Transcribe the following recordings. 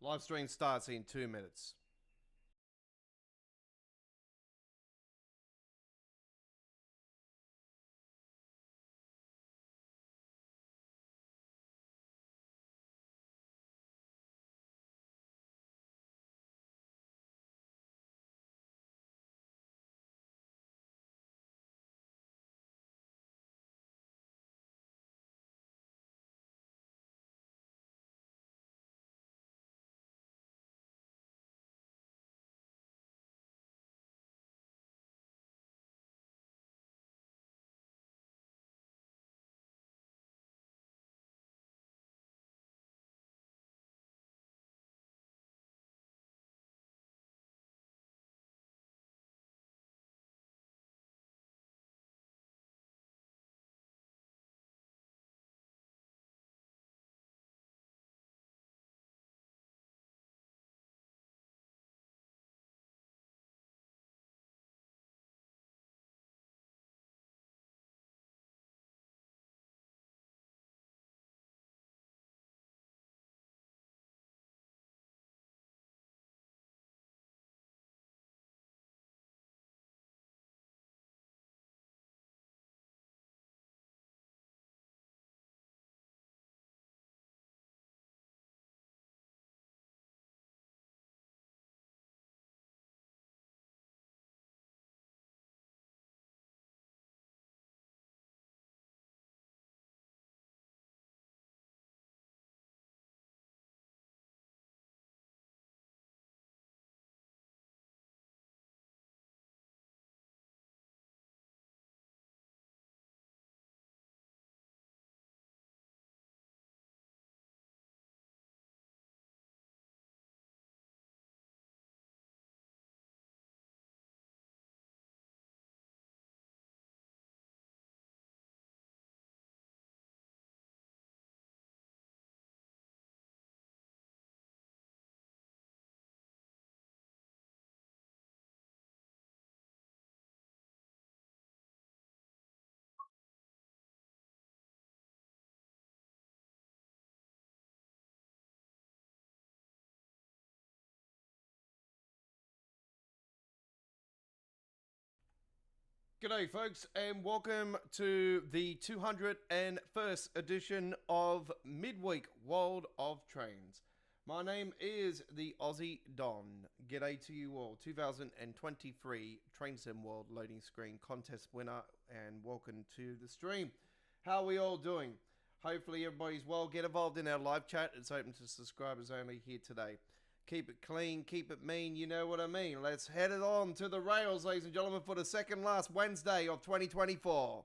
Live stream starts in 2 minutes. G'day folks, and welcome to the 201st edition of Midweek World of Trains. My name is the Aussie Don. G'day to you all. 2023 Train Sim World Loading Screen Contest winner, and welcome to the stream. How are we all doing? Hopefully everybody's well. Get involved in our live chat. It's open to subscribers only here today. Keep it clean, keep it mean, you know what I mean. Let's head it on to the rails, ladies and gentlemen, for the second last Wednesday of 2024.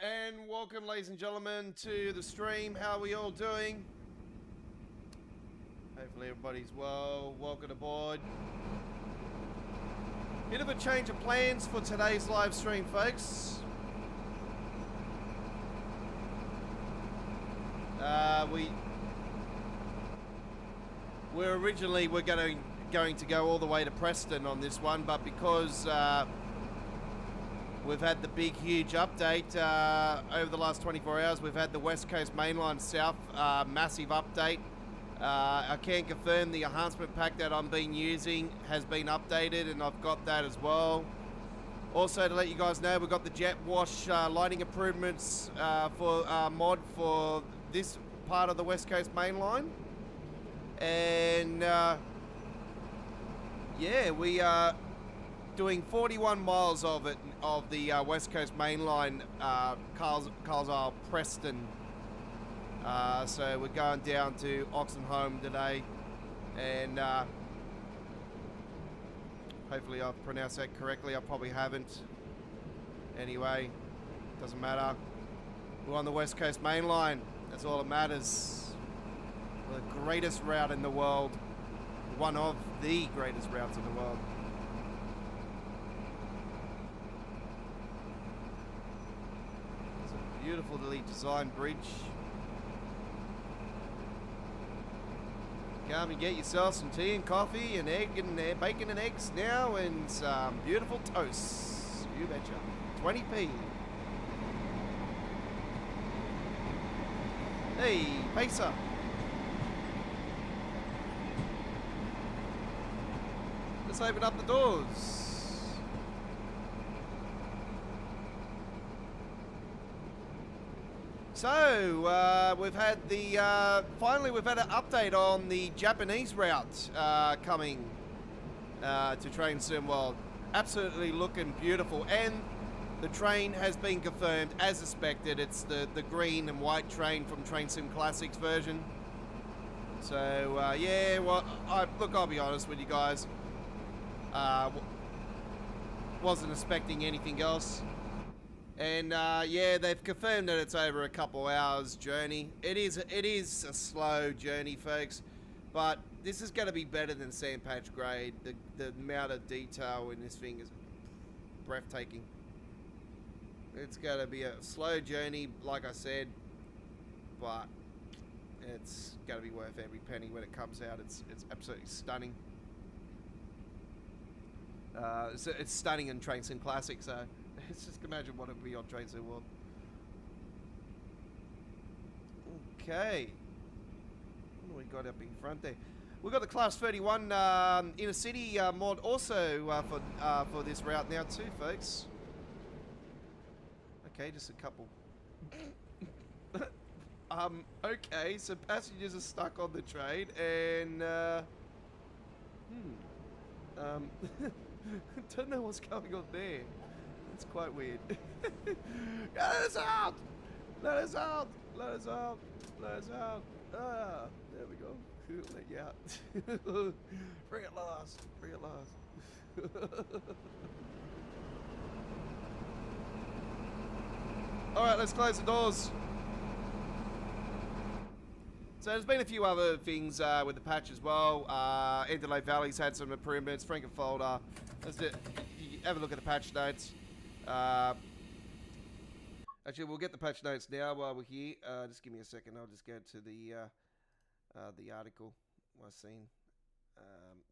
And welcome, ladies and gentlemen, to the stream. How are we all doing? Hopefully everybody's well. Welcome aboard. Bit of a change of plans for today's live stream, folks. We're originally going to go all the way to Preston on this one, but because we've had the big, huge update over the last 24 hours. We've had the West Coast Mainline South massive update. I can confirm the enhancement pack that I've been using has been updated, and I've got that as well. Also, to let you guys know, we've got the jet wash lighting improvements for mod for this part of the West Coast Mainline. And yeah, we are doing 41 miles of it, of the West Coast Mainline, Carlisle Preston. So we're going down to Oxenholme today, and hopefully I've pronounced that correctly. I probably haven't. Anyway, doesn't matter. We're on the West Coast Mainline. That's all that matters. The greatest route in the world. One of the greatest routes in the world. It's a beautifully designed bridge. Come and get yourself some tea and coffee and egg and bacon and eggs now, and some beautiful toasts. You betcha. 20p. Hey, Pacer. Let's open up the doors. So, we've had the, finally we've had an update on the Japanese route coming to Train Sim World. Absolutely looking beautiful, and the train has been confirmed as expected. It's the green and white train from Train Sim Classics version. So, yeah, well, look, I'll be honest with you guys. Wasn't expecting anything else. And yeah, they've confirmed that it's over a couple hours journey. It is a slow journey, folks, but this is going to be better than Sandpatch Grade. The amount of detail in this thing is breathtaking. It's going to be a slow journey, like I said, but it's going to be worth every penny when it comes out. It's absolutely stunning. So it's stunning in Train Sim Classic, so let's just imagine what it would be on Train Sim World. Okay. What do we got up in front there? We've got the Class 31 Inner City mod also for this route now too, folks. Okay, just a couple. Okay, so passengers are stuck on the train, and don't know what's going on there. It's quite weird. Let us out! Let us out! Let us out! Let us out! Ah, there we go. Let you out. Free at last. Free at last. Alright, let's close the doors. So there's been a few other things with the patch as well. Endelay Valley's had some improvements. Frankenfolder. Have a look at the patch notes. Actually, we'll get the patch notes now while we're here. Just give me a second. I'll just go to the article I've seen.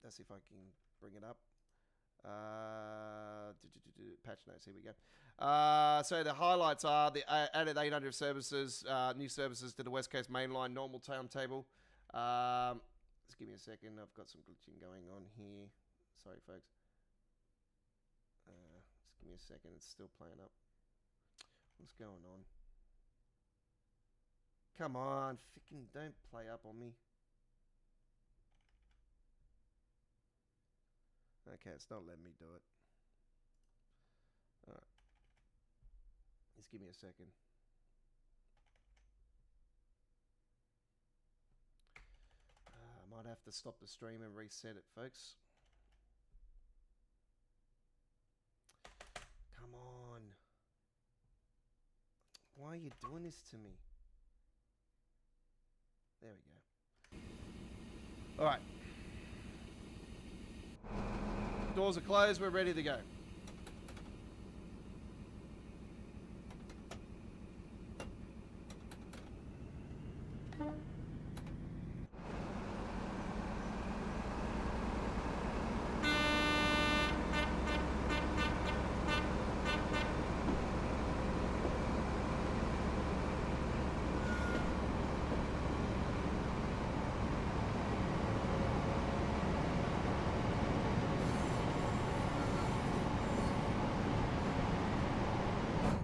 Let's see if I can bring it up. Patch notes. Here we go. So the highlights are the added 800 services, new services to the West Coast Mainline normal timetable. Just give me a second. I've got some glitching going on here. Sorry, folks. Just give me a second. It's still playing up. What's going on? Come on, freaking don't play up on me. Okay, it's not letting me do it. Alright. Just give me a second. I might have to stop the stream and reset it, folks. Come on. Why are you doing this to me? There we go. Alright. Doors are closed, we're ready to go.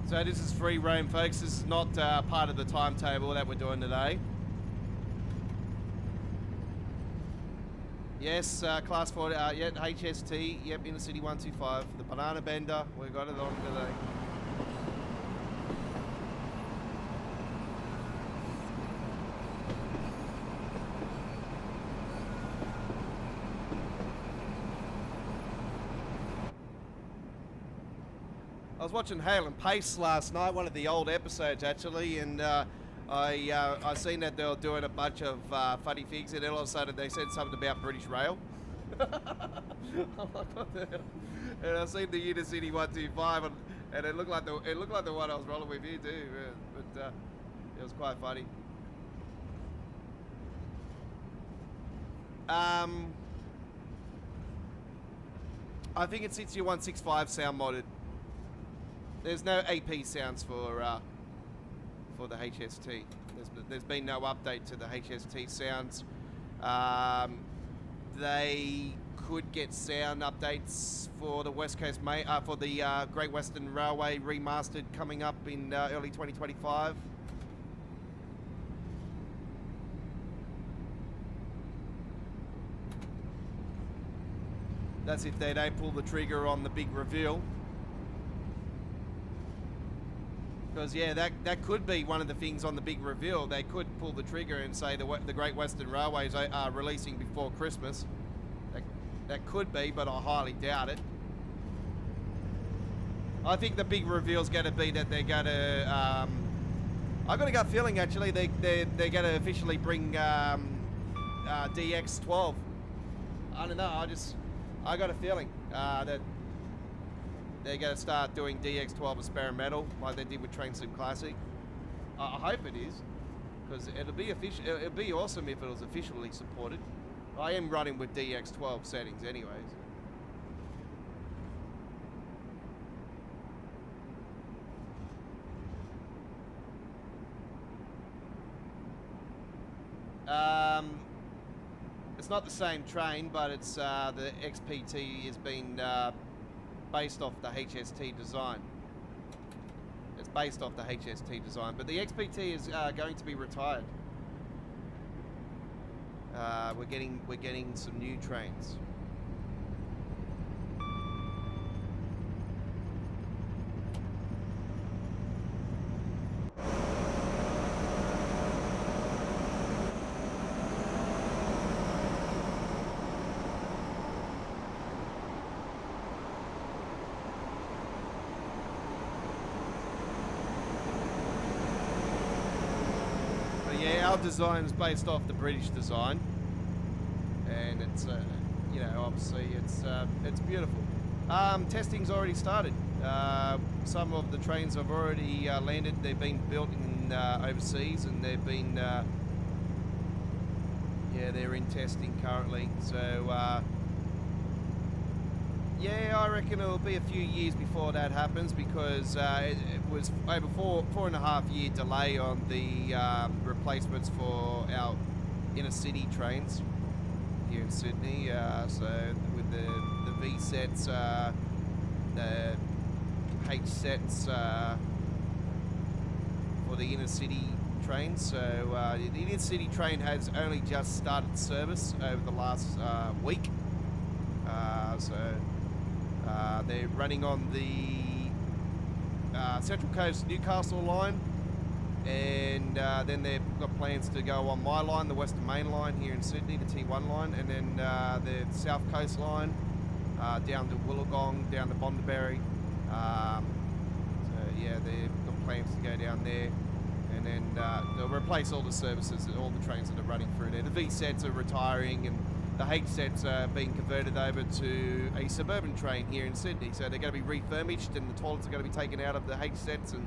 So this is free roam, folks. This is not part of the timetable that we're doing today. Yes, class 4, yeah, HST, yep, Inner City 125. The banana bender, we got it on today. I was watching Hale and Pace last night, one of the old episodes actually, and I seen that they were doing a bunch of funny things, and then all of a sudden they said something about British Rail. I'm like, what the hell? And I seen the Inner City 125, and it looked like the one I was rolling with here too. But it was quite funny. I think it's 62165 sound modded. There's no AP sounds for the HST. There's been no update to the HST sounds. They could get sound updates for the West Coast for the Great Western Railway remastered coming up in early 2025. That's if they don't pull the trigger on the big reveal. Because, yeah, that could be one of the things on the big reveal. They could pull the trigger and say the Great Western Railways are releasing before Christmas. That could be, but I highly doubt it. I think the big reveal is going to be that they're going to... I've got a gut feeling, actually, they're going to officially bring DX12. I don't know, I got a feeling that they're going to start doing DX12 experimental like they did with Train Sim Classic. I hope it is, because it'd be awesome if it was officially supported. I am running with DX12 settings anyways. It's not the same train, but it's the XPT has been based off the HST design. It's based off the HST design, but the XPT is going to be retired. We're getting some new trains. Our design is based off the British design, and it's you know, obviously it's beautiful. Testing's already started. Some of the trains have already landed. They've been built in overseas, and they've been yeah, they're in testing currently. So yeah, I reckon it'll be a few years before that happens, because it was over four and a half year delay on the replacements for our inner city trains here in Sydney. So with the V sets, the H sets for the inner city trains. So the inner city train has only just started service over the last week. They're running on the Central Coast Newcastle line, and then they've got plans to go on my line, the Western Main line here in Sydney, the T1 line, and then the South Coast line down to Wollongong, down to Bondiberry. So yeah, they've got plans to go down there, and then they'll replace all the services, all the trains that are running through there. The V sets are retiring, and the H sets are being converted over to a suburban train here in Sydney. So they're going to be refurbished, and the toilets are going to be taken out of the H sets and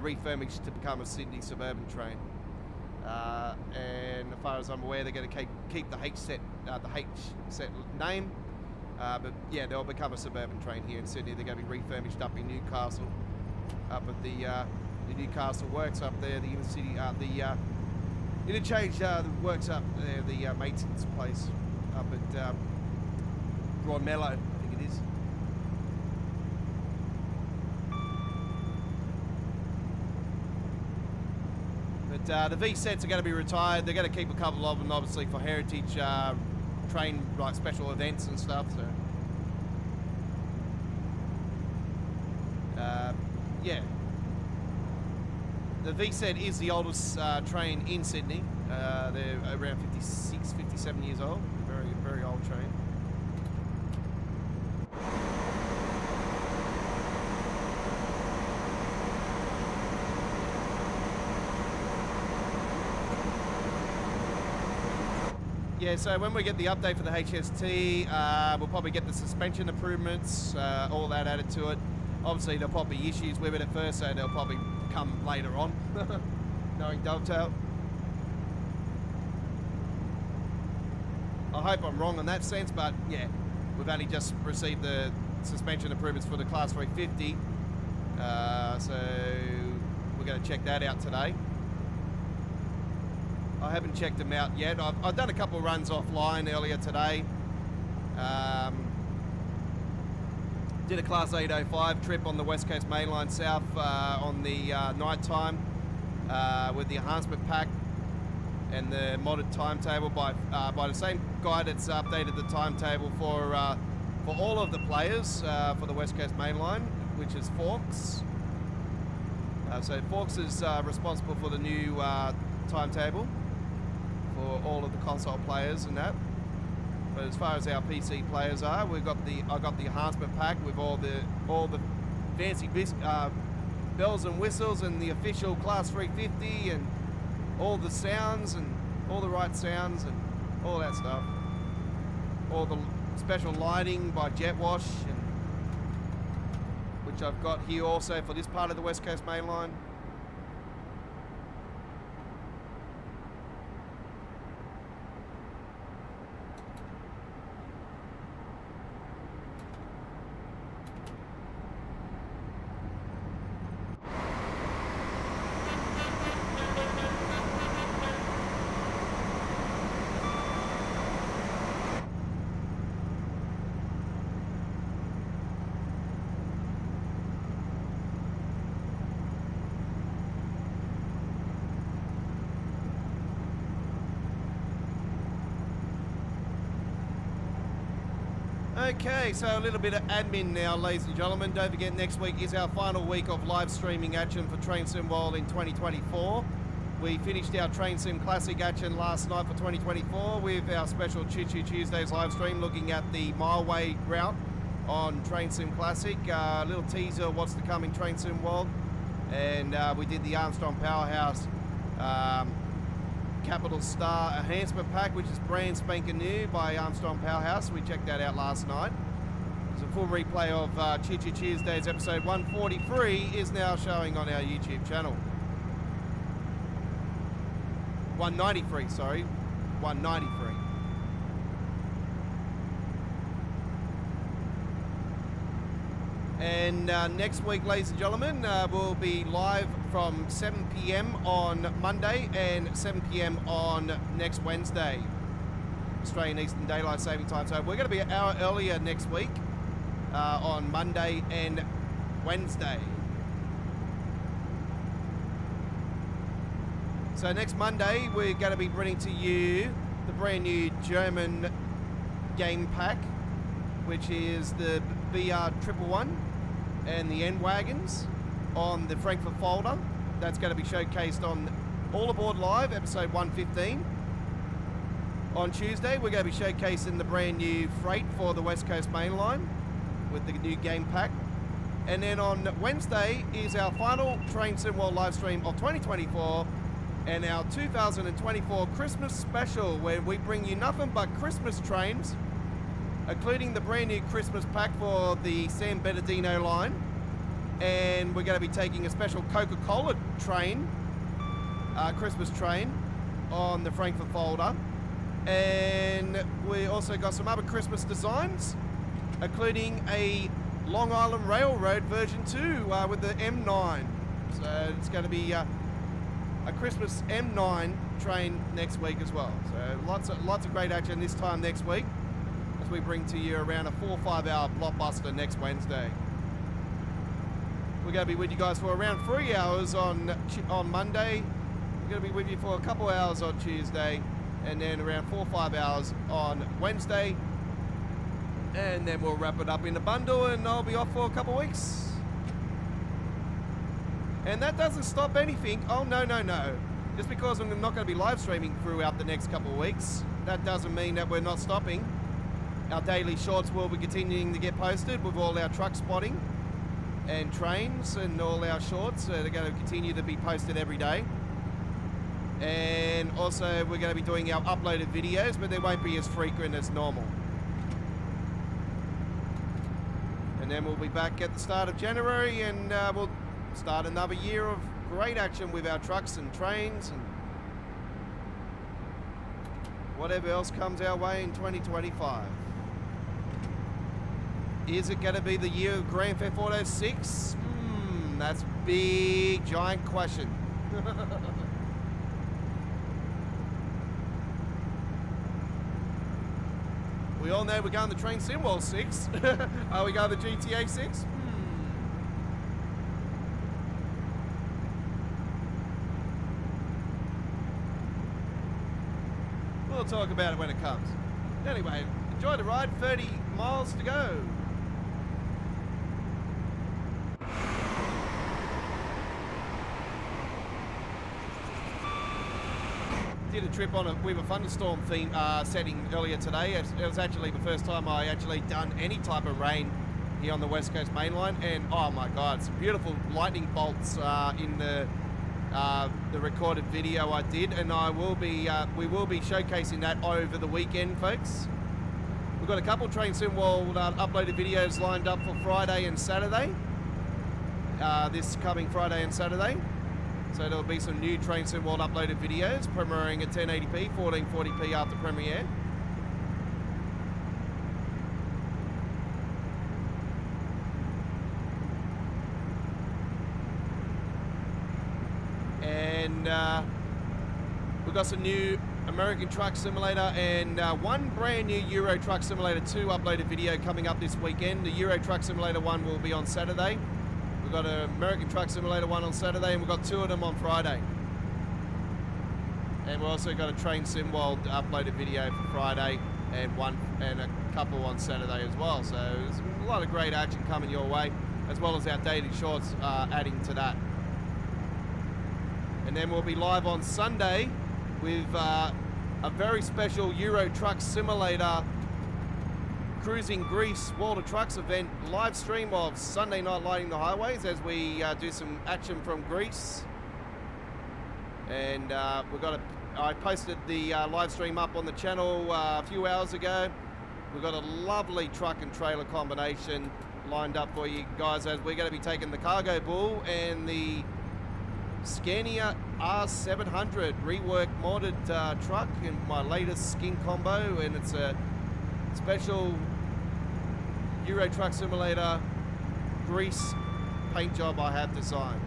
refurbished to become a Sydney suburban train. And as far as I'm aware, they're going to keep the H set name, but yeah, they'll become a suburban train here in Sydney. They're going to be refurbished up in Newcastle, up at the Newcastle Works up there, the inner city, the interchange works up there, the maintenance place up at Broadmellow, I think it is. But the V sets are going to be retired. They're going to keep a couple of them, obviously, for heritage train like special events and stuff. So yeah, the V set is the oldest train in Sydney. They're around 56, 57 years old. Very, very old train. Yeah, so when we get the update for the HST, we'll probably get the suspension improvements, all that added to it. Obviously, there'll probably be issues with it at first, so they'll probably come later on, knowing Dovetail. I hope I'm wrong in that sense, but yeah, we've only just received the suspension improvements for the Class 350, so we're going to check that out today. I haven't checked them out yet. I've done a couple of runs offline earlier today. Did a Class 805 trip on the West Coast Mainline South on the night time with the enhancement pack and the modded timetable by the same guy that's updated the timetable for all of the players for the West Coast Mainline, which is Forks. So Forks is responsible for the new timetable for all of the console players and that. But as far as our PC players are, I got the enhancement pack with all the fancy bells and whistles and the official Class 350 and all the sounds and all the right sounds and all that stuff. All the special lighting by Jet Wash, and which I've got here also for this part of the West Coast Mainline. Okay, so a little bit of admin now, ladies and gentlemen. Don't forget, next week is our final week of live streaming action for Train Sim World in 2024. We finished our Train Sim Classic action last night for 2024 with our special Choo Choo Tuesdays live stream looking at the Mileway route on Train Sim Classic. A little teaser of what's to come in Train Sim World. And we did the Armstrong Powerhouse Capital Star Enhancement Pack, which is brand spanking new by Armstrong Powerhouse. We checked that out last night. There's a full replay of Choo Choo Tuesdays episode 143 is now showing on our YouTube channel. 193, sorry. 193. And next week, ladies and gentlemen, we'll be live from 7 p.m. on Monday and 7 p.m. on next Wednesday, Australian Eastern Daylight Saving Time. So we're going to be an hour earlier next week on Monday and Wednesday. So next Monday, we're going to be bringing to you the brand new German game pack, which is the BR111 and the N-Wagons on the Frankfurt folder. That's going to be showcased on All Aboard Live, episode 115. On Tuesday, we're going to be showcasing the brand new Freight for the West Coast Mainline with the new game pack. And then on Wednesday is our final Train Sim World live stream of 2024 and our 2024 Christmas special, where we bring you nothing but Christmas trains, including the brand new Christmas pack for the San Bernardino line. And we're going to be taking a special Coca-Cola train, Christmas train, on the Frankfurt folder. And we also got some other Christmas designs, including a Long Island Railroad version 2 with the M9. So it's going to be a Christmas M9 train next week as well. So lots of great action this time next week, as we bring to you around a 4 or 5 hour blockbuster next Wednesday. We're going to be with you guys for around 3 hours on Monday, going to be with you for a couple hours on Tuesday, and then around 4 or 5 hours on Wednesday, and then we'll wrap it up in a bundle, and I'll be off for a couple of weeks. And that doesn't stop anything. Oh, no, no, no. Just because I'm not going to be live streaming throughout the next couple of weeks, that doesn't mean that we're not stopping. Our daily shorts will be continuing to get posted with all our truck spotting and trains, and all our shorts. They're going to continue to be posted every day. And also we're going to be doing our uploaded videos, but they won't be as frequent as normal. And then we'll be back at the start of January, and we'll start another year of great action with our trucks and trains and whatever else comes our way in 2025. Is it going to be the year of Grand Theft Auto 6? That's big, giant question. We all know we're going to Train Sim World 6. Are we going to GTA 6? We'll talk about it when it comes. Anyway, enjoy the ride. 30 miles to go. Did a trip on with a thunderstorm theme setting earlier today. It was actually the first time I actually done any type of rain here on the West Coast Main Line, and oh my God, some beautiful lightning bolts in the recorded video I did, and we will be showcasing that over the weekend, folks. We've got a couple of Train Sim World uploaded videos lined up for Friday and Saturday. This coming Friday and Saturday. So there'll be some new Train Sim World uploaded videos premiering at 1080p, 1440p after premiere. And we've got some new American Truck Simulator and one brand new Euro Truck Simulator 2 uploaded video coming up this weekend. The Euro Truck Simulator 1 will be on Saturday. We've got an American Truck Simulator 1 on Saturday, and we've got 2 of them on Friday. And we've also got a Train Sim World uploaded video for Friday, and a couple on Saturday as well. So there's a lot of great action coming your way, as well as our daily shorts adding to that. And then we'll be live on Sunday with a very special Euro Truck Simulator Cruising Greece World of Trucks event live stream of Sunday Night Lighting the Highways as we do some action from Greece. And I posted the live stream up on the channel a few hours ago. We've got a lovely truck and trailer combination lined up for you guys, as we're going to be taking the Cargo Bull and the Scania R700 reworked modded truck in my latest skin combo, and it's a special Euro Truck Simulator Greece paint job I have designed.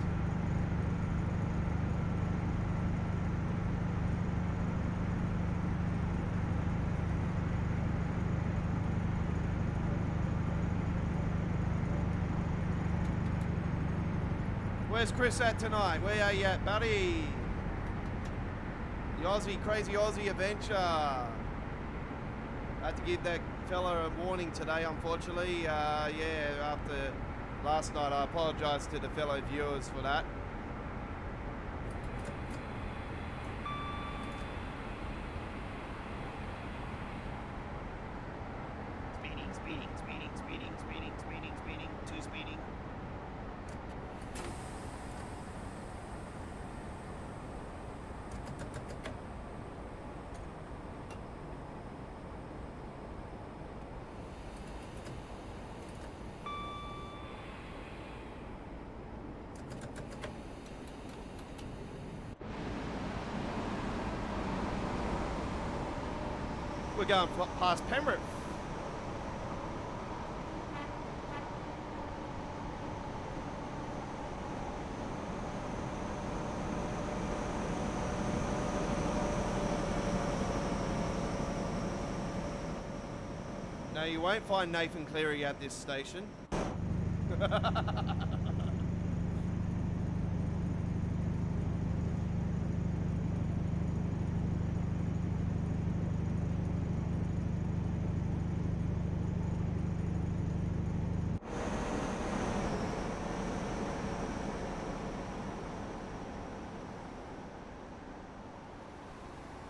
Where's Chris at tonight? Where are you at, buddy? The Crazy Aussie Adventure. I had to give that fella a warning today, unfortunately. Yeah, after last night, I apologise to the fellow viewers for that. Speeding, too speeding. We're going past Penrith. No, you won't find Nathan Cleary at this station.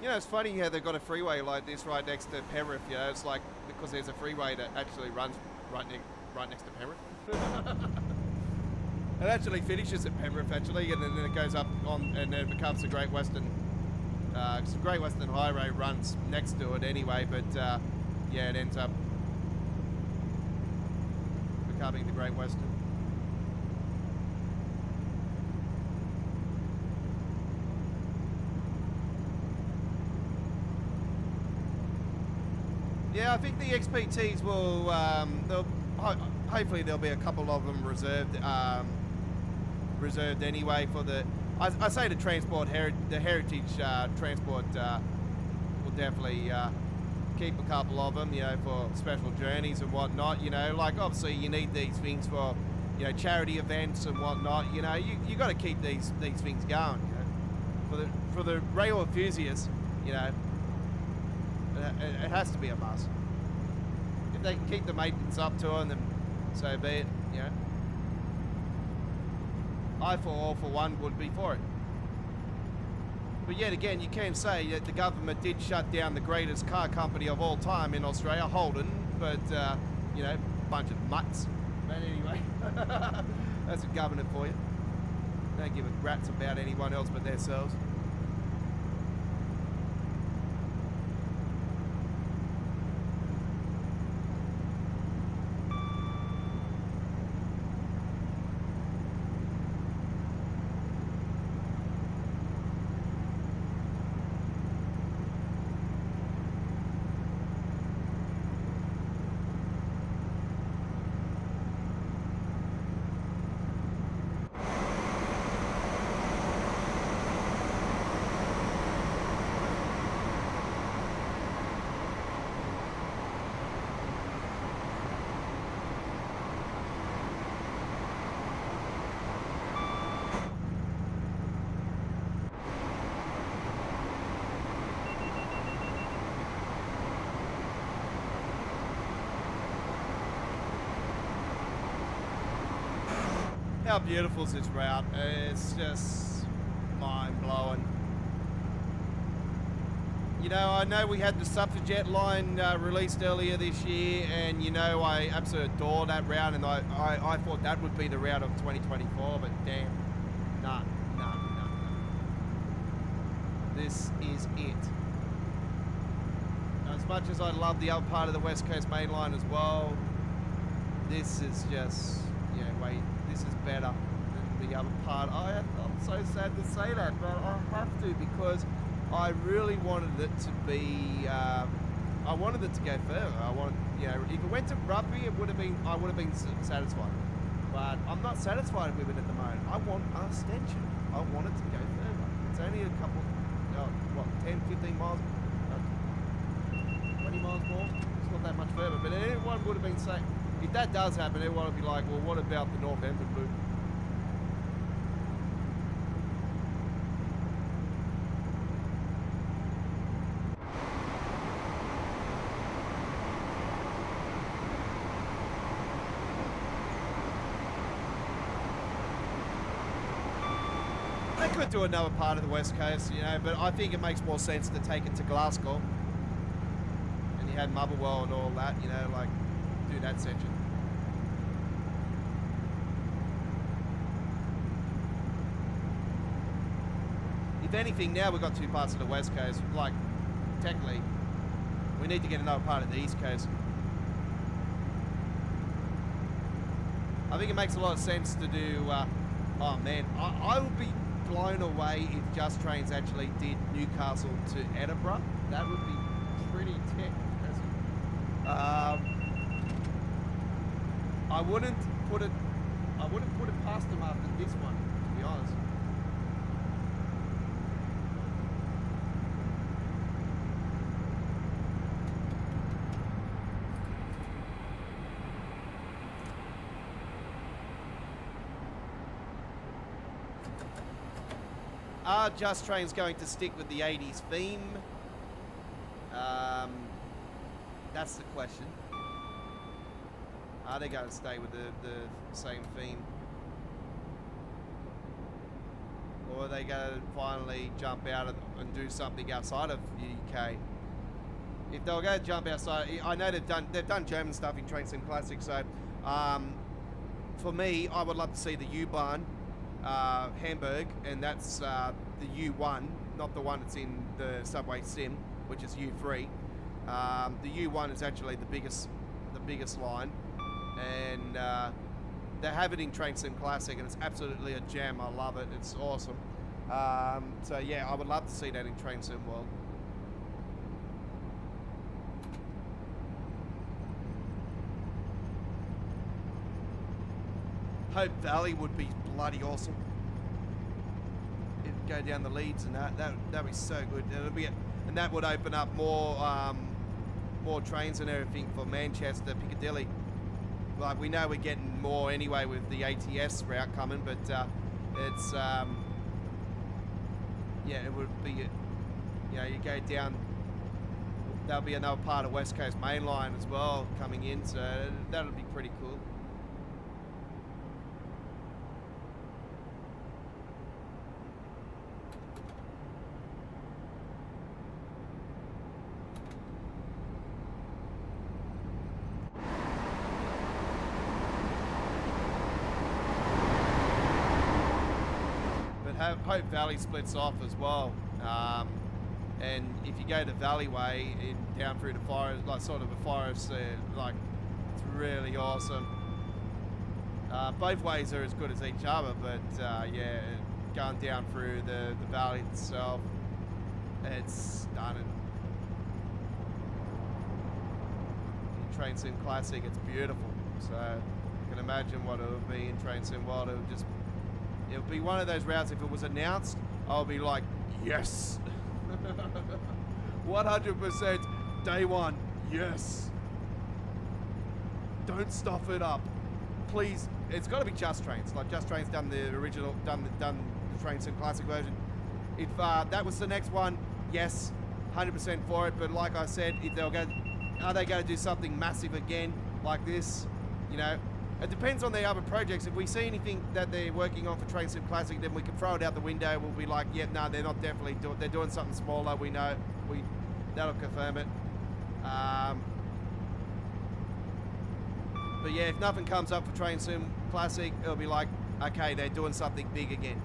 You know, it's funny how they've got a freeway like this right next to Penrith. You know, it's like because there's a freeway that actually runs right next to Penrith. It actually finishes at Penrith actually, and then it goes up on, and then it becomes the Great Western. The Great Western Highway runs next to it anyway, but yeah, it ends up becoming the Great Western. Yeah, I think the XPTs will. Hopefully, there'll be a couple of them reserved anyway for the. I say the transport, the heritage transport will definitely keep a couple of them, you know, for special journeys and whatnot. You know, like obviously you need these things for, you know, charity events and whatnot. You know, you got to keep these things going. You know, for the rail enthusiasts, you know. It has to be a must. If they can keep the maintenance up to them, then so be it, you know. I, for one, would be for it. But yet again, you can say that the government did shut down the greatest car company of all time in Australia, Holden, but, you know, bunch of mutts. But anyway, that's a government for you. Don't give a rat's about anyone else but themselves. How beautiful is this route? It's just mind-blowing. You know, I know we had the Suffraget line released earlier this year, and you know, I absolutely adore that route, and I thought that would be the route of 2024, but damn, nah. This is it. As much as I love the other part of the West Coast Main Line as well, this is just, yeah, wait. This is better than the other part. I'm so sad to say that, but I have to because I really wanted it to be. I wanted it to go further. I want, you know, if it went to Rugby, I would have been satisfied. But I'm not satisfied with it at the moment. I want an extension. I want it to go further. It's only a couple, 10, 15 miles, 20 miles more. It's not that much further. But everyone would have been saying. If that does happen, everyone will be like, well, what about the Northampton loop? They could do another part of the West Coast, you know, but I think it makes more sense to take it to Glasgow. And you had Motherwell and all that, you know, like, do that section. If anything, now we've got two parts of the West Coast. Like, technically, we need to get another part of the East Coast. I think it makes a lot of sense to do. Oh man, I would be blown away if Just Trains actually did Newcastle to Edinburgh. That would be pretty tight. I wouldn't put it past them after this one, to be honest. Are Just Trains going to stick with the 80s theme? That's the question. Are they going to stay with the same theme? Or are they going to finally jump out and do something outside of the UK? If they'll go jump outside, I know they've done German stuff in Train Sim Classic, so for me, I would love to see the U-Bahn Hamburg, and that's the U1, not the one that's in the Subway Sim, which is U3. The U1 is actually the biggest line, and they have it in Train Sim Classic, and it's absolutely a gem. I love it. It's awesome. So yeah, I would love to see that in Train Sim World. Hope Valley would be bloody awesome. It'd go down the leads and that'd be so good. And that would open up more trains and everything for Manchester, Piccadilly. Like, we know we're getting more anyway with the ATS route coming, but it's yeah, it would be, you know, you go down, there'll be another part of West Coast Main Line as well coming in, so that'll be pretty cool. Hope Valley splits off as well, and if you go the Valleyway down through the forest, like sort of a forest, like it's really awesome. Both ways are as good as each other, but yeah, going down through the valley itself, it's stunning. In Train Sim Classic, it's beautiful, so you can imagine what it would be in Train Sim World. It would be one of those routes, if it was announced, I'll be like, yes. 100% day one, yes. Don't stuff it up. Please, it's got to be Just Trains. Like, Just Trains done the original, done the Train Sim Classic version. If that was the next one, yes, 100% for it. But like I said, if they'll go, are they going to do something massive again like this? You know, it depends on the other projects. If we see anything that they're working on for Train Sim Classic, then we can throw it out the window. We'll be like, yeah, no, they're not definitely doing. They're doing something smaller. We know. That'll confirm it. But yeah, if nothing comes up for Train Sim Classic, it'll be like, okay, they're doing something big again.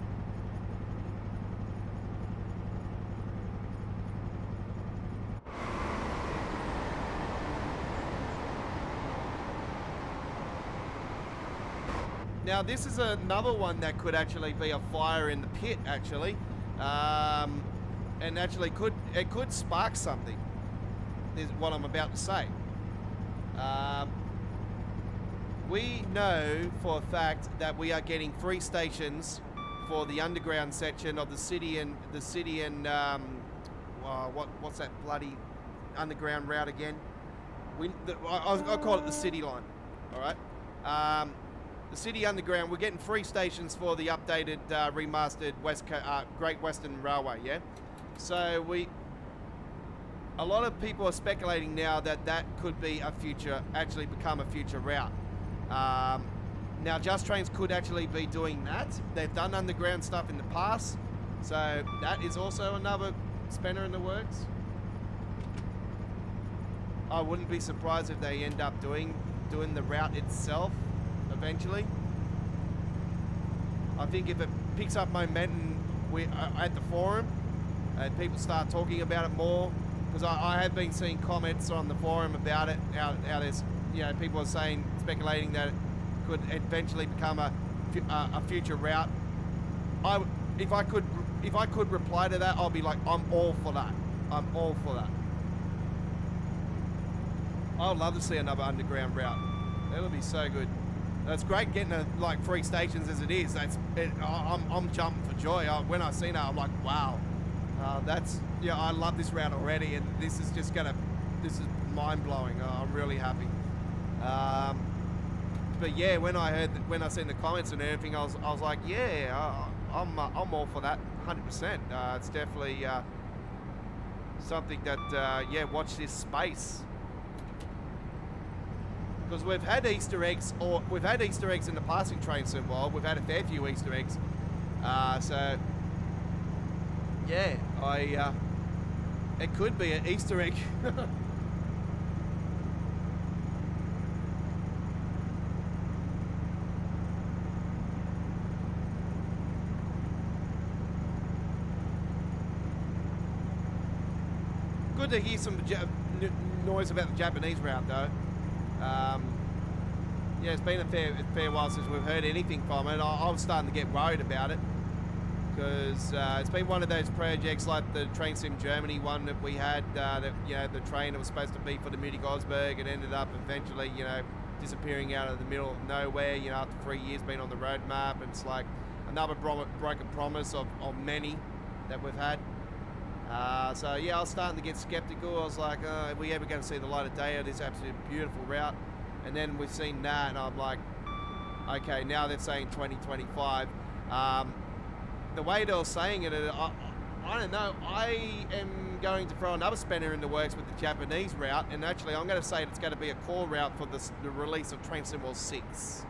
Now this is another one that could actually be a fire in the pit, actually, and actually it could spark something. Is what I'm about to say. We know for a fact that we are getting 3 stations for the underground section of the city and what's that bloody underground route again? I'll call it the city line. All right. The City Underground, we're getting 3 stations for the updated, remastered Great Western Railway, yeah? So a lot of people are speculating now that could be actually become a future route. Now, Just Trains could actually be doing that. They've done underground stuff in the past, so that is also another spanner in the works. I wouldn't be surprised if they end up doing the route itself eventually. I think if it picks up momentum at the forum and people start talking about it more, because I have been seeing comments on the forum about it, how there's, you know, people are speculating that it could eventually become a future route. If I could reply to that, I'll be like, I'm all for that. I'm all for that. I would love to see another underground route. That'll be so good. It's great getting like 3 stations as it is. I'm jumping for joy. When I seen it, I'm like, wow, I love this route already, and this is this is mind blowing. I'm really happy. But yeah, when I seen the comments and everything, I was like, yeah, I'm all for that, 100%. It's definitely something that yeah, watch this space. Because we've had Easter eggs in the past in Train Sim World. We've had a fair few Easter eggs. So yeah, it could be an Easter egg. Good to hear some noise about the Japanese route, though. Yeah, it's been a fair while since we've heard anything from it. I was starting to get worried about it because it's been one of those projects like the Train Sim Germany one that we had. That the train that was supposed to be for the Munich-Osberg, it ended up eventually disappearing out of the middle of nowhere. After 3 years being on the roadmap, and it's like another broken promise of many that we've had. So yeah, I was starting to get skeptical. I was like, are we ever going to see the light of day of this absolute beautiful route? And then we've seen that, and I'm like, okay, now they're saying 2025. The way they were saying it, I don't know. I am going to throw another spanner in the works with the Japanese route, and actually I'm going to say it's going to be a core route for the release of Train Sim World 6.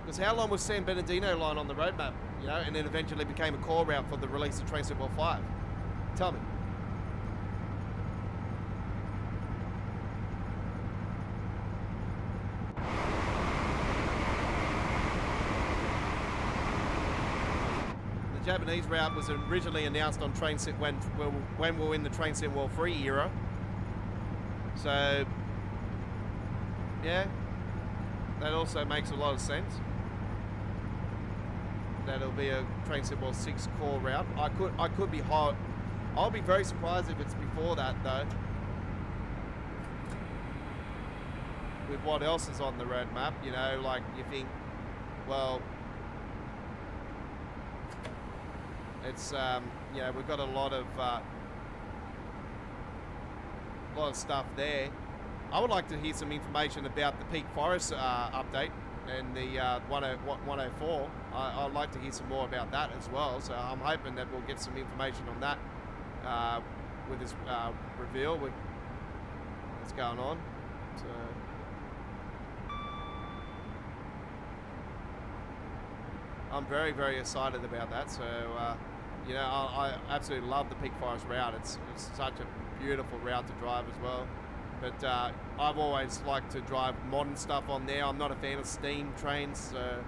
Because how long was San Bernardino line on the roadmap, and then eventually became a core route for the release of Train Sim World 5? Tell me. The Japanese route was originally announced on Train Sim when we were in the Train Sim World 3 era. So, yeah, that also makes a lot of sense. That'll be a Train Sim World 6 core route. I could be hot. I'll be very surprised if it's before that, though. With what else is on the roadmap, like you think, well, it's we've got a lot of stuff there. I would like to hear some information about the Peak Forest update and the 104. I'd like to hear some more about that as well. So I'm hoping that we'll get some information on that with this reveal with what's going on. So I'm very, very excited about that. So I absolutely love the Peak Forest route. It's such a beautiful route to drive as well. But I've always liked to drive modern stuff on there. I'm not a fan of steam trains, so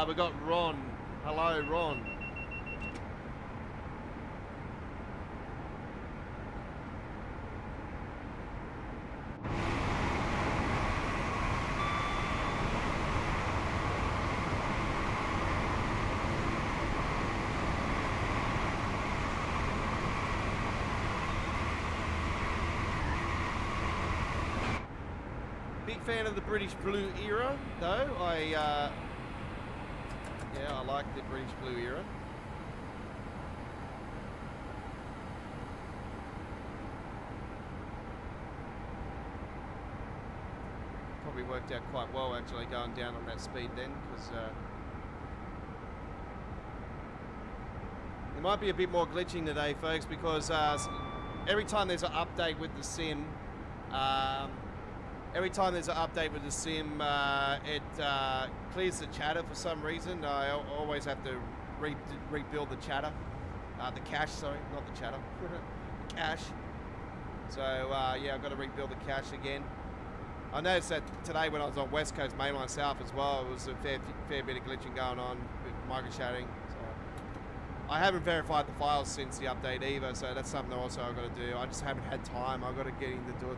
we got Ron. Hello, Ron. Big fan of the British Blue era, though. I like the British Blue era. Probably worked out quite well actually going down on that speed then, because there might be a bit more glitching today, folks, because every time there's an update with the sim, it clears the chatter for some reason. I always have to rebuild the chatter. The cache, sorry, not the chatter. The cache. So, yeah, I've got to rebuild the cache again. I noticed that today when I was on West Coast Mainline South as well, it was a fair bit of glitching going on with micro-shadowing. So, I haven't verified the files since the update either, so that's something also I've got to do. I just haven't had time. I've got to get in to do it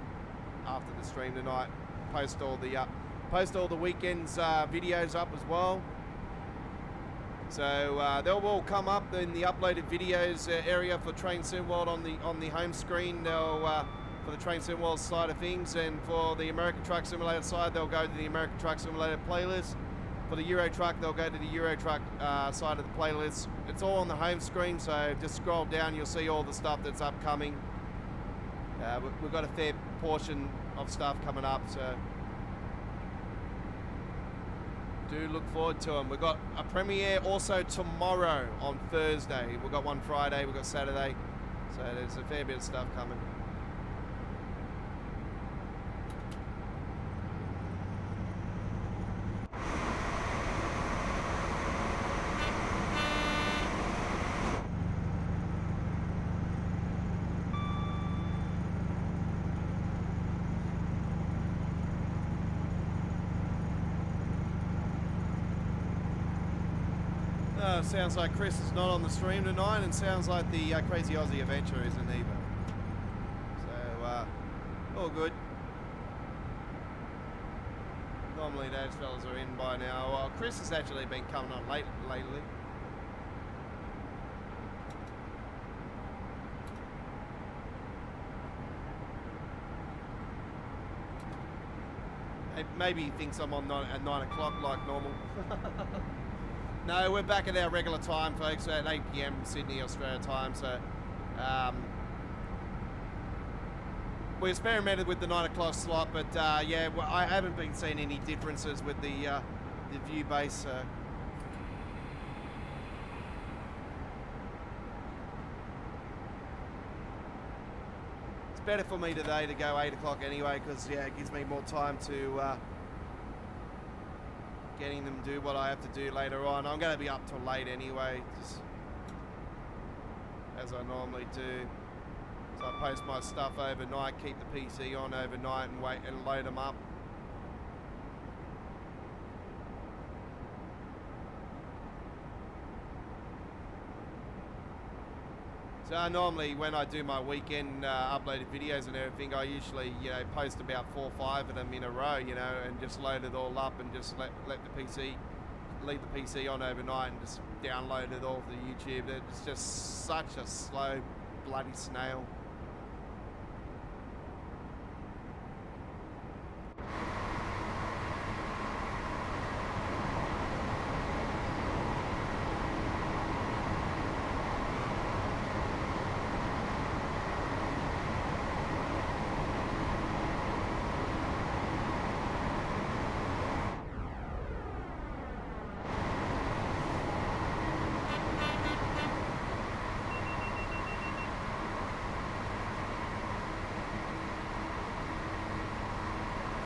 after the stream tonight. Post all the weekend's videos up as well. So they'll all come up in the uploaded videos area for Train Sim World on the home screen. They'll for the Train Sim World side of things, and for the American Truck Simulator side, they'll go to the American Truck Simulator playlist. For the Euro Truck, they'll go to the Euro Truck side of the playlist. It's all on the home screen, so just scroll down, you'll see all the stuff that's upcoming. We've got a fair portion of stuff coming up, so Do look forward to them. We've got a premiere also tomorrow on Thursday. We've got one Friday, we've got Saturday. So there's a fair bit of stuff coming. Sounds like Chris is not on the stream tonight, and sounds like the Crazy Aussie Adventure isn't either. So, all good. Normally those fellas are in by now. Well, Chris has actually been coming on late lately. Maybe he thinks I'm on at 9 o'clock like normal. No, we're back at our regular time, folks, at 8 PM Sydney, Australia time. So, we experimented with the 9 o'clock slot, but yeah, well, I haven't been seeing any differences with the view base. It's better for me today to go 8 o'clock anyway, because yeah, it gives me more time to getting them do what I have to do later on. I'm going to be up till late anyway, just as I normally do. So I post my stuff overnight, keep the PC on overnight, and wait and load them up. So normally when I do my weekend uploaded videos and everything, I usually, you know, post about 4 or 5 of them in a row, you know, and just load it all up and just leave the PC on overnight and just download it all to YouTube. It's just such a slow bloody snail.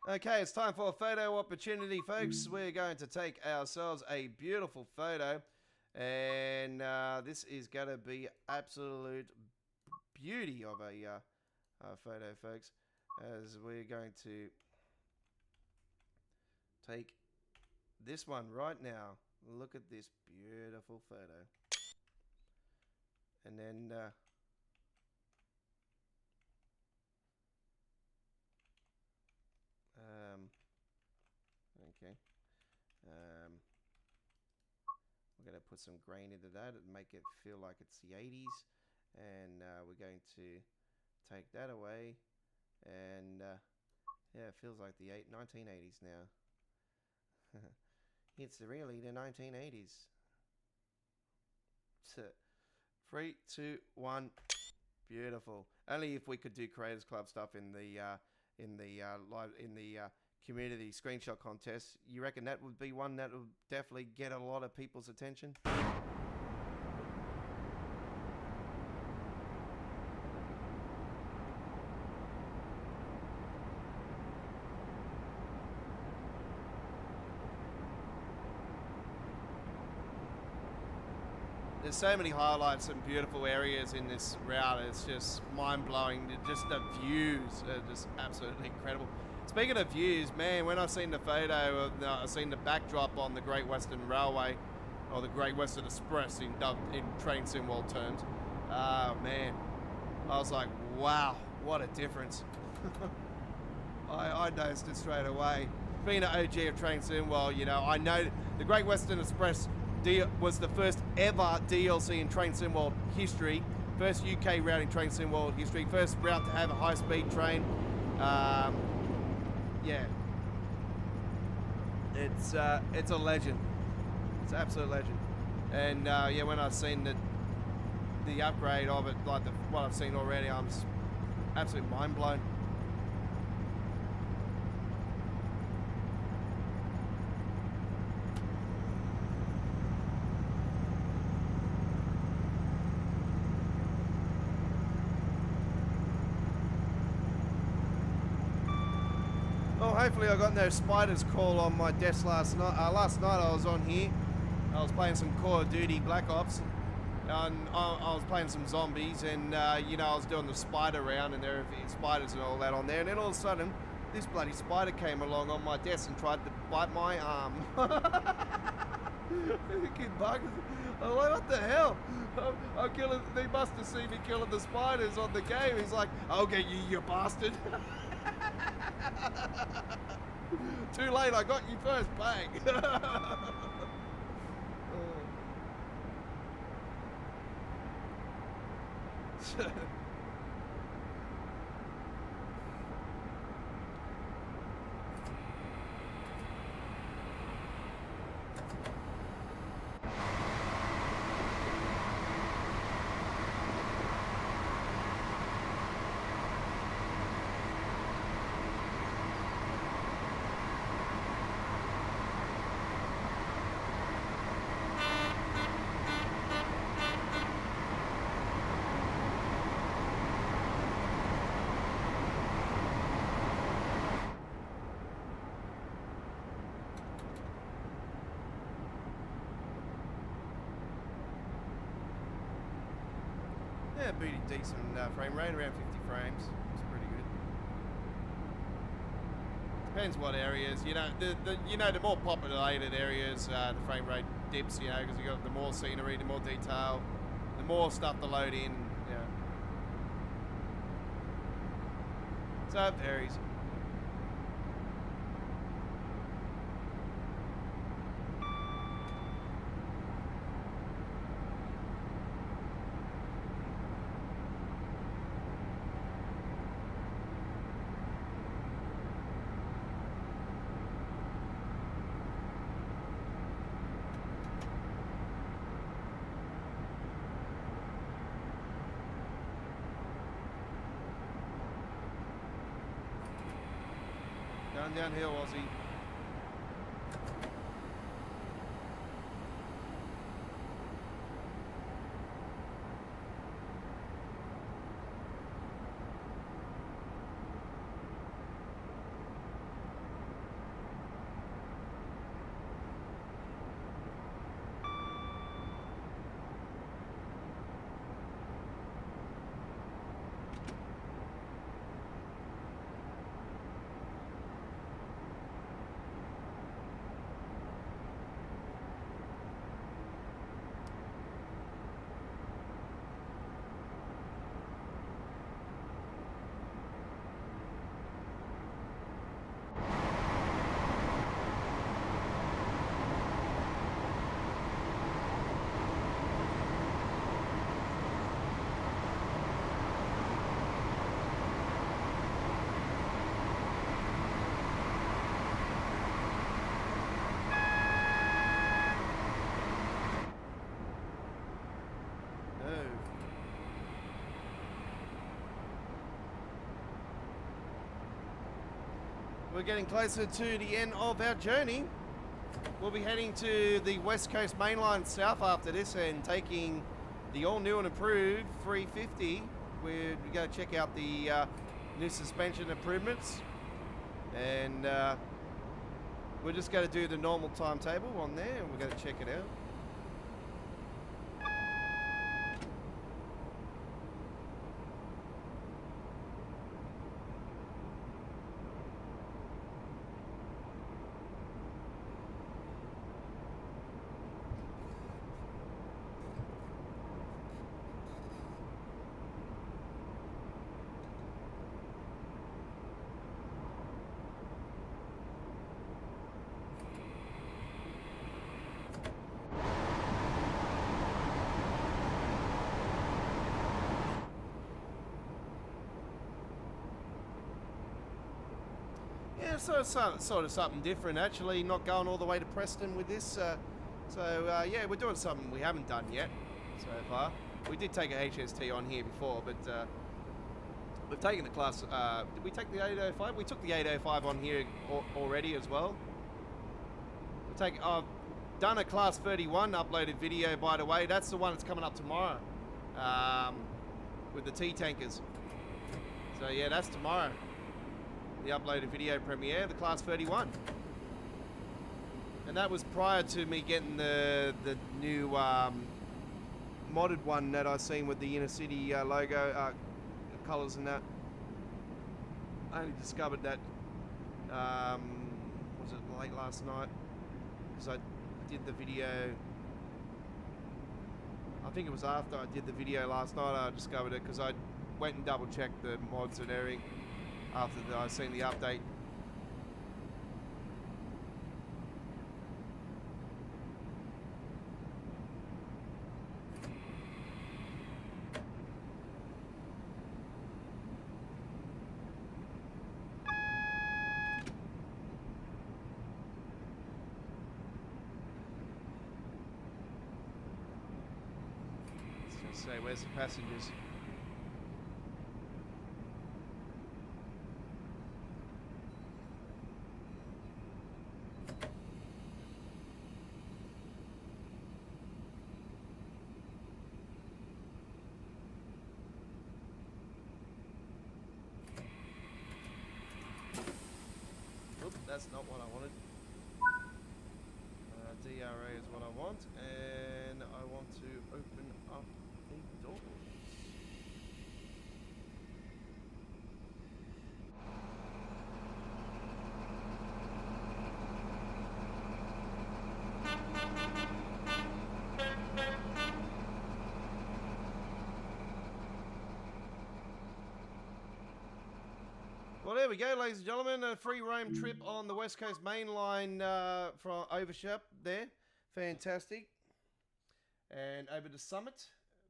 Okay, it's time for a photo opportunity, folks. We're going to take ourselves a beautiful photo, and this is going to be absolute beauty of a photo, folks, as we're going to take this one right now. Look at this beautiful photo. And then okay. We're going to put some grain into that and make it feel like it's the 80s. And we're going to take that away. And yeah, it feels like the 1980s now. It's really the 1980s. 3, 2, 1. Beautiful. Only if we could do Creators Club stuff in the community screenshot contest. You reckon that would be one that would definitely get a lot of people's attention? There's so many highlights and beautiful areas in this route. It's just mind-blowing. Just the views are just absolutely incredible. Speaking of views, man, when I've seen the photo of I've seen the backdrop on the Great Western Railway, or the Great Western Express in train sim world terms, man, I was like, wow, what a difference. I noticed it straight away. Being an OG of train sim world, you know, I know the Great Western Express was the first ever DLC in train sim world history, first UK route in train sim world history, first route to have a high-speed train. Yeah, it's a legend. It's an absolute legend. And yeah, when I've seen the upgrade of it, like what I've seen already, I'm just absolutely mind blown. Well, hopefully I got no spiders call on my desk last night. Last night I was on here. I was playing some Call of Duty Black Ops. And I was playing some zombies, and you know, I was doing the spider round, and there were spiders and all that on there. And then all of a sudden, this bloody spider came along on my desk and tried to bite my arm. Fucking buggers. I'm like, what the hell? I'm killing. They must have seen me killing the spiders on the game. He's like, I'll get you, you bastard. Too late. I got you first. Bang. Yeah, pretty decent frame rate, around 50 frames. It's pretty good. Depends what areas. You know, the more populated areas, the frame rate dips. You know, because you got the more scenery, the more detail, the more stuff to load in. You know. So it varies. Going downhill, Aussie. We're getting closer to the end of our journey. We'll be heading to the West Coast Mainline South after this and taking the all new and improved 350. We're going to check out the new suspension improvements, and we're just going to do the normal timetable on there, and we're going to check it out. Yeah, so sort of something different actually, not going all the way to Preston with this. Yeah, we're doing something we haven't done yet so far. We did take a HST on here before, but we've taken the class, did we take the 805? We took the 805 on here already as well. I've done a class 31 uploaded video, by the way. That's the one that's coming up tomorrow with the T-tankers. So yeah, that's tomorrow. the uploaded video premiere, the Class 31. And that was prior to me getting the new modded one that I seen with the Inner City logo, colours and that. I only discovered that, was it late last night? Because I did the video, I think it was after I did the video last night I discovered it, because I went and double checked the mods and everything after I seen the update. Say, where's the passengers? Oop, that's not what I wanted. DRA is what I want, and I want to open up the doors. Well, there we go, ladies and gentlemen. A free roam trip on the West Coast Main Line from Overshap there. Fantastic. And over to Summit.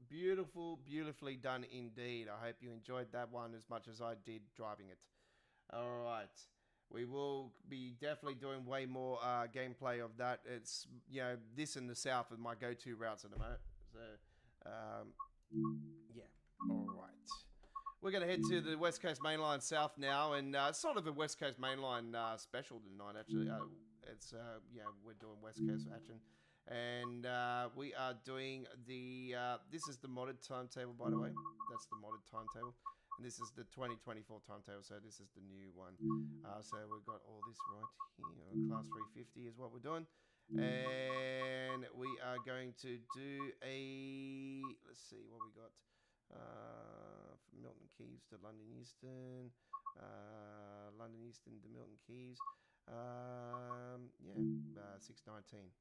Beautiful, beautifully done indeed. I hope you enjoyed that one as much as I did driving it. All right. We will be definitely doing way more gameplay of that. It's, you know, this in the south are my go-to routes at the moment. So, yeah. All right. We're going to head to the West Coast Mainline South now, and it's sort of a West Coast Mainline special tonight, actually. It's, yeah, we're doing West Coast action. And we are doing the, this is the modded timetable, by the way. That's the modded timetable. And this is the 2024 timetable, so this is the new one. So we've got all this right here. Class 350 is what we're doing. And we are going to do a, let's see what we got. From Milton Keynes to London Euston. London Euston to Milton Keynes. Yeah, 619.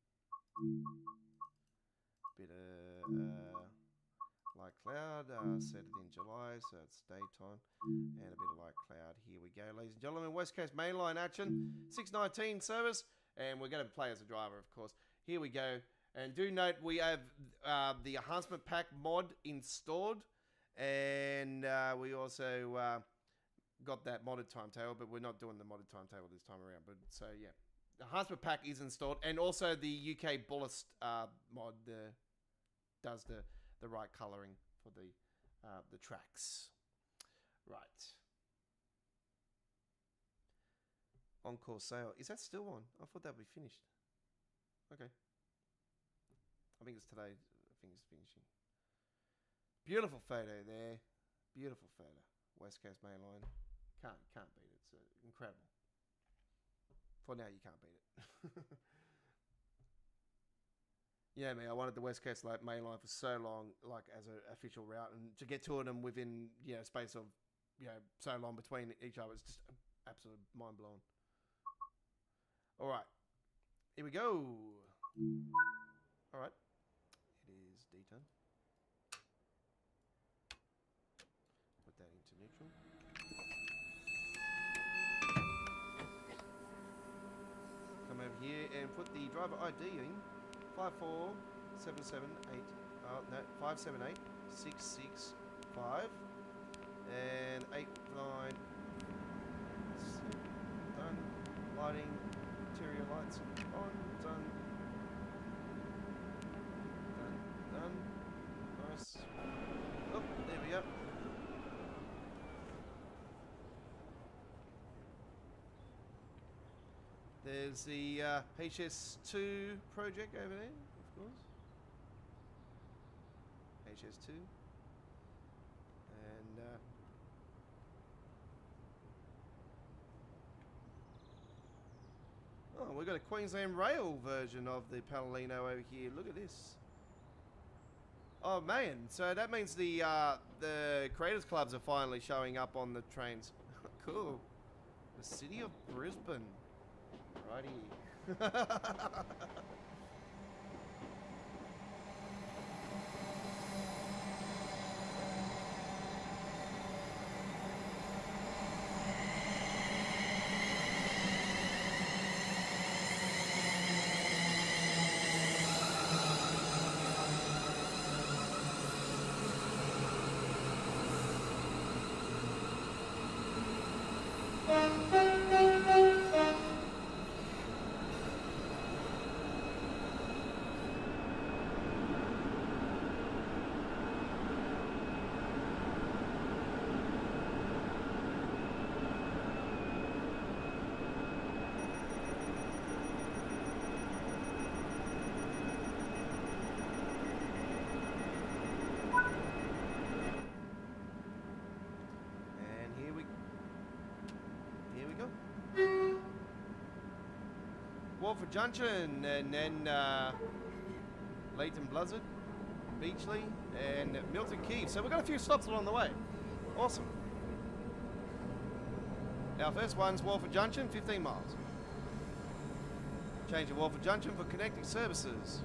Bit of light cloud, set it in July, so it's daytime, and a bit of light cloud. Here we go, ladies and gentlemen. West Coast Mainline action, 619 service, and we're going to play as a driver, of course. Here we go, and do note we have the enhancement pack mod installed, and we also got that modded timetable, but we're not doing the modded timetable this time around. But so yeah. The enhancement pack is installed, and also the UK Bullist mod does the right colouring for the tracks. Right. Encore sale. Is that still on? I thought that would be finished. Okay. I think it's today. I think it's finishing. Beautiful photo there. Beautiful photo. West Coast Mainline. Can't beat it. It's incredible. For now, you can't beat it. Yeah, man, I wanted the West Coast Main Line for so long, like as an official route, and to get two of them within, you know, space of, you know, so long between each other, it's just absolute mind blowing. All right, here we go. All right, it is D-turn. Put that into neutral. Come over here and put the driver ID in. 54778. No, 578665 and 89. Done. Lighting, interior lights on. Done. Done. Nice. Oh, there we go. There's the HS2 project over there, of course. HS2. And we've got a Queensland Rail version of the Palomino over here. Look at this. Oh man, so that means the Creators Clubs are finally showing up on the trains. Cool. The city of Brisbane. Righty. Walford Junction, and then Leighton Buzzard, Beachley, and Milton Keynes. So we've got a few stops along the way. Awesome. Our first one's Walford Junction, 15 miles. Change to Walford Junction for connecting services.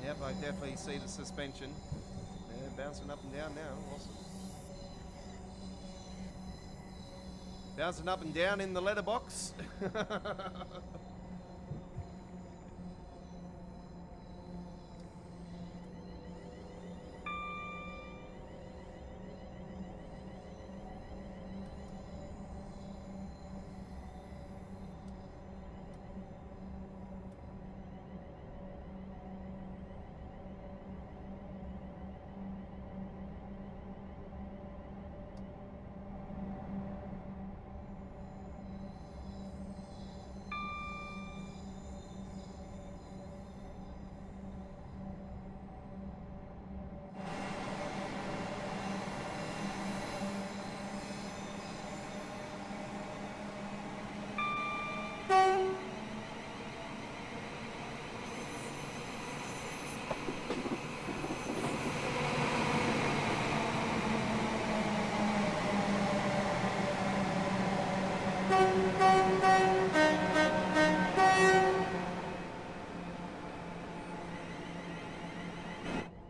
Yep, I definitely see the suspension. Yeah, bouncing up and down now. Awesome. Bouncing up and down in the letterbox.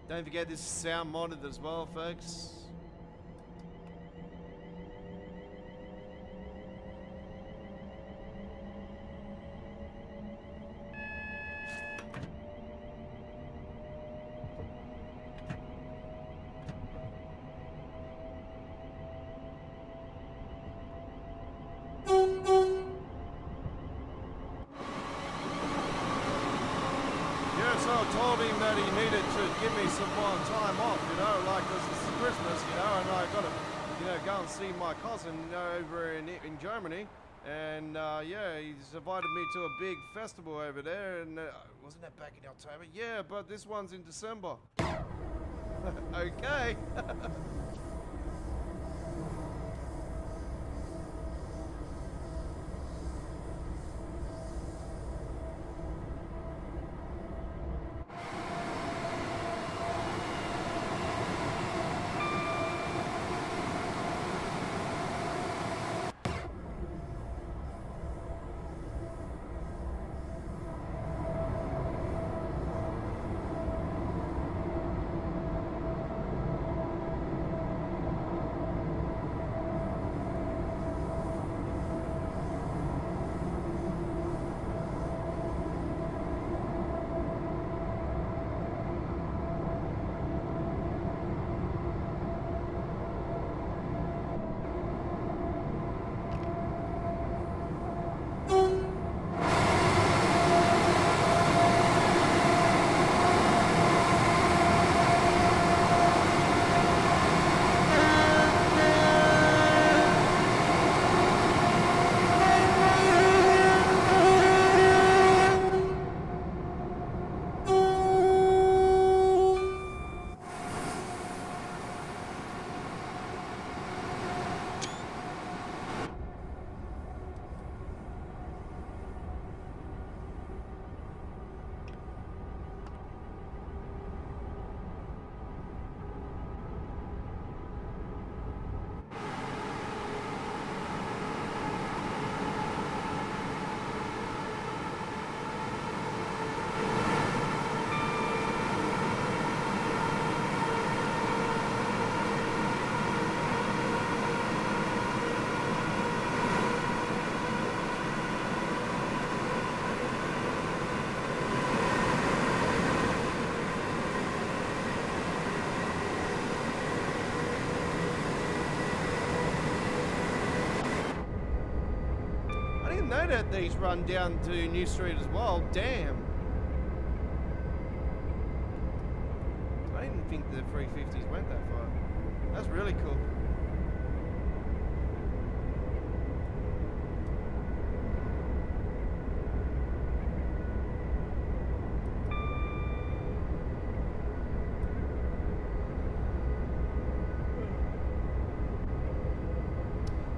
Don't forget this is sound modded as well, folks. Told him that he needed to give me some more time off, you know, like this is Christmas, you know, and I got to, you know, go and see my cousin, you know, over in Germany, and yeah, he's invited me to a big festival over there, and wasn't that back in October? Yeah, but this one's in December. Okay. at these run down to New Street as well. Damn. I didn't think the 350s went that far. That's really cool.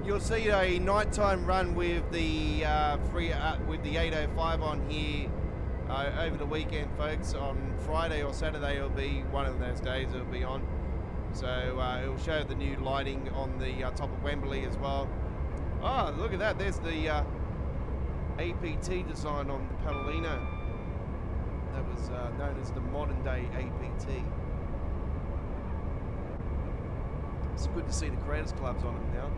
You'll see a nighttime run with the with the 805 on here over the weekend, folks. On Friday or Saturday, it'll be one of those days it'll be on. So it'll show the new lighting on the top of Wembley as well. Oh, look at that! There's the APT design on the Palomino. That was known as the modern day APT. It's good to see the Creators Clubs on them now.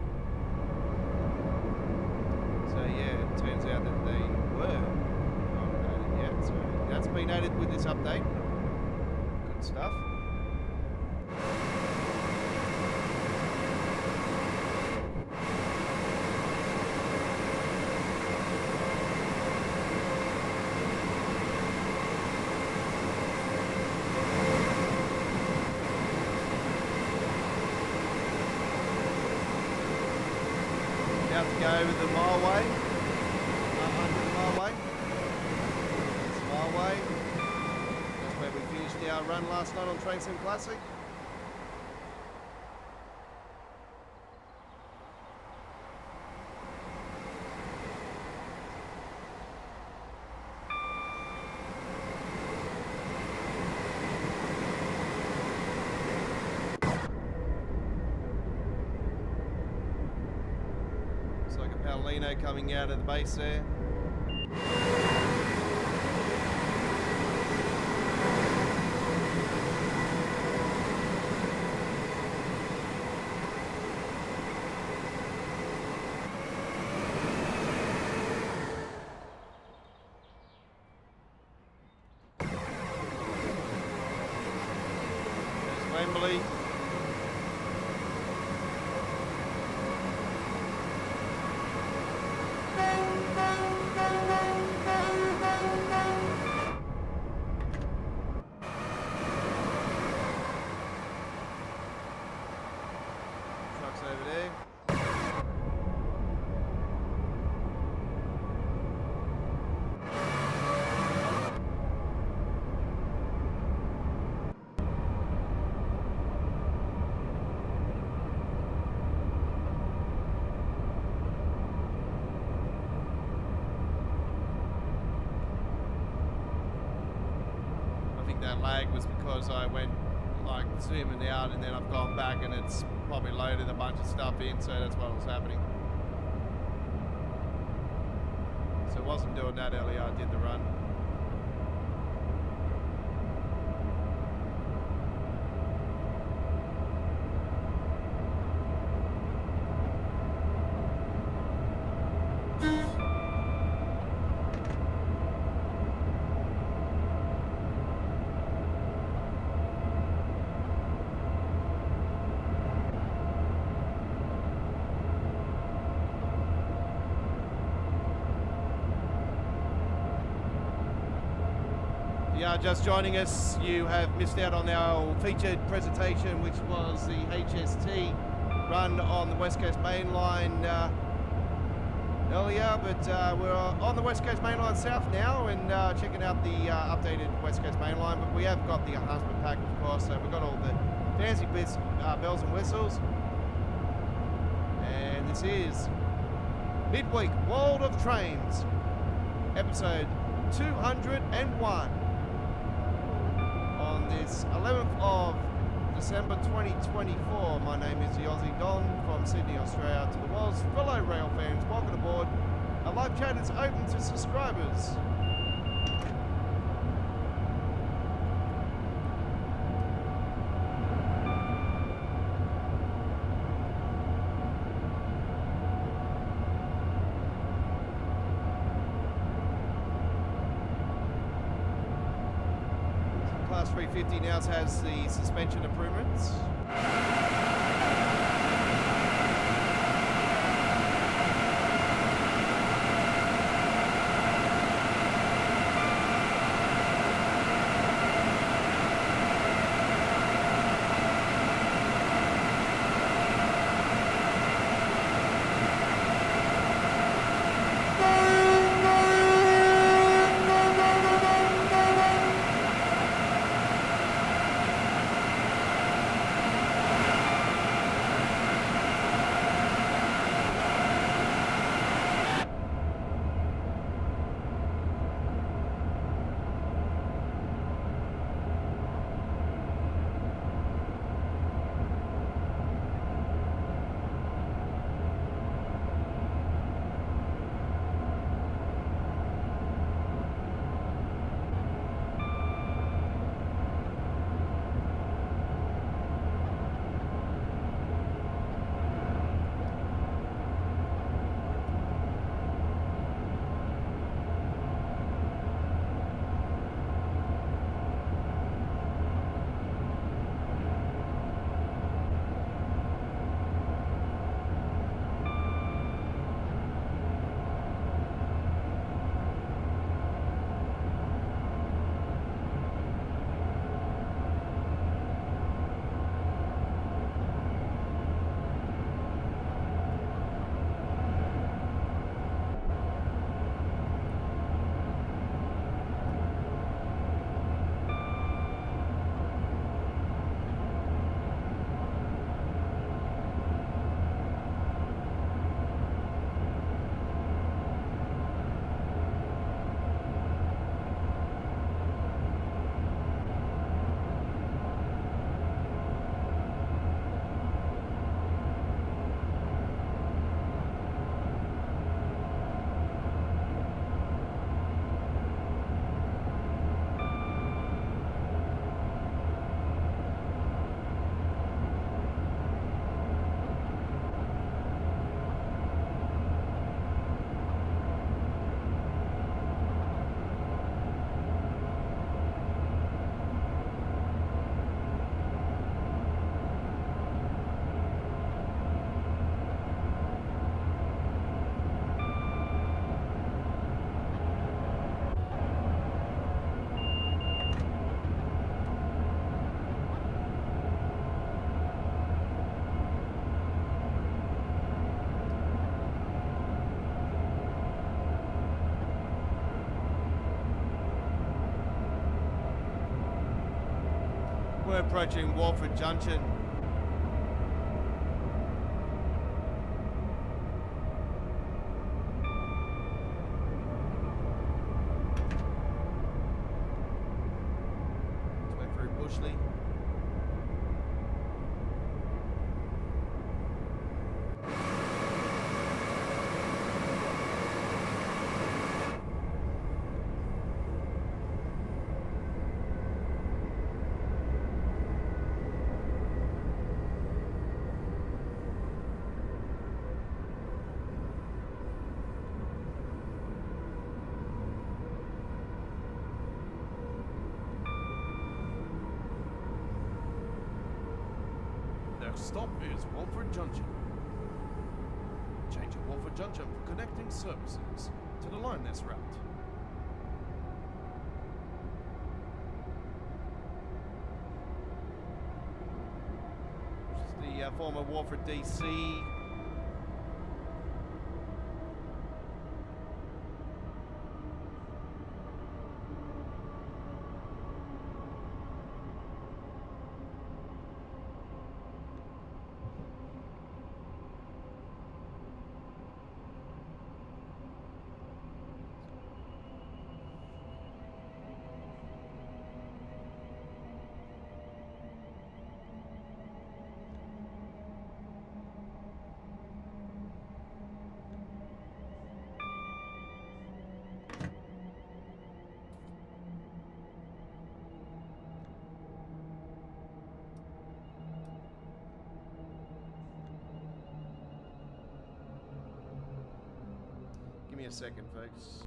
So yeah, it turns out that they were not added yet. So that's been added with this update. Good stuff. About to go over the mileway, under the mileway. That's the mileway. That's where we finished our run last night on Train Sim Classic. Paolino coming out of the base there. There's Wembley. Over there. I think that lag was because I went like zooming out and then I've gone back and it's probably loaded a bunch of stuff in, so that's what was happening. So I wasn't doing that earlier, I did the run. If you are just joining us, you have missed out on our featured presentation, which was the HST run on the West Coast Main Line earlier, but we're on the West Coast Main Line South now and checking out the updated West Coast Main Line, but we have got the enhancement pack, of course, so we've got all the fancy bits, bells and whistles. And this is Midweek World of Trains, episode 201. On this 11th of December 2024, my name is the Aussie Don from Sydney, Australia to the world's fellow rail fans. Welcome aboard. Our live chat is open to subscribers. Class 350 now has the suspension improvements. We're approaching Walford Junction. Went through Bushley. Stop is Walford Junction. Change at Walford Junction for connecting services to the Lioness route. This is the former Walford DC. Give me a second, folks.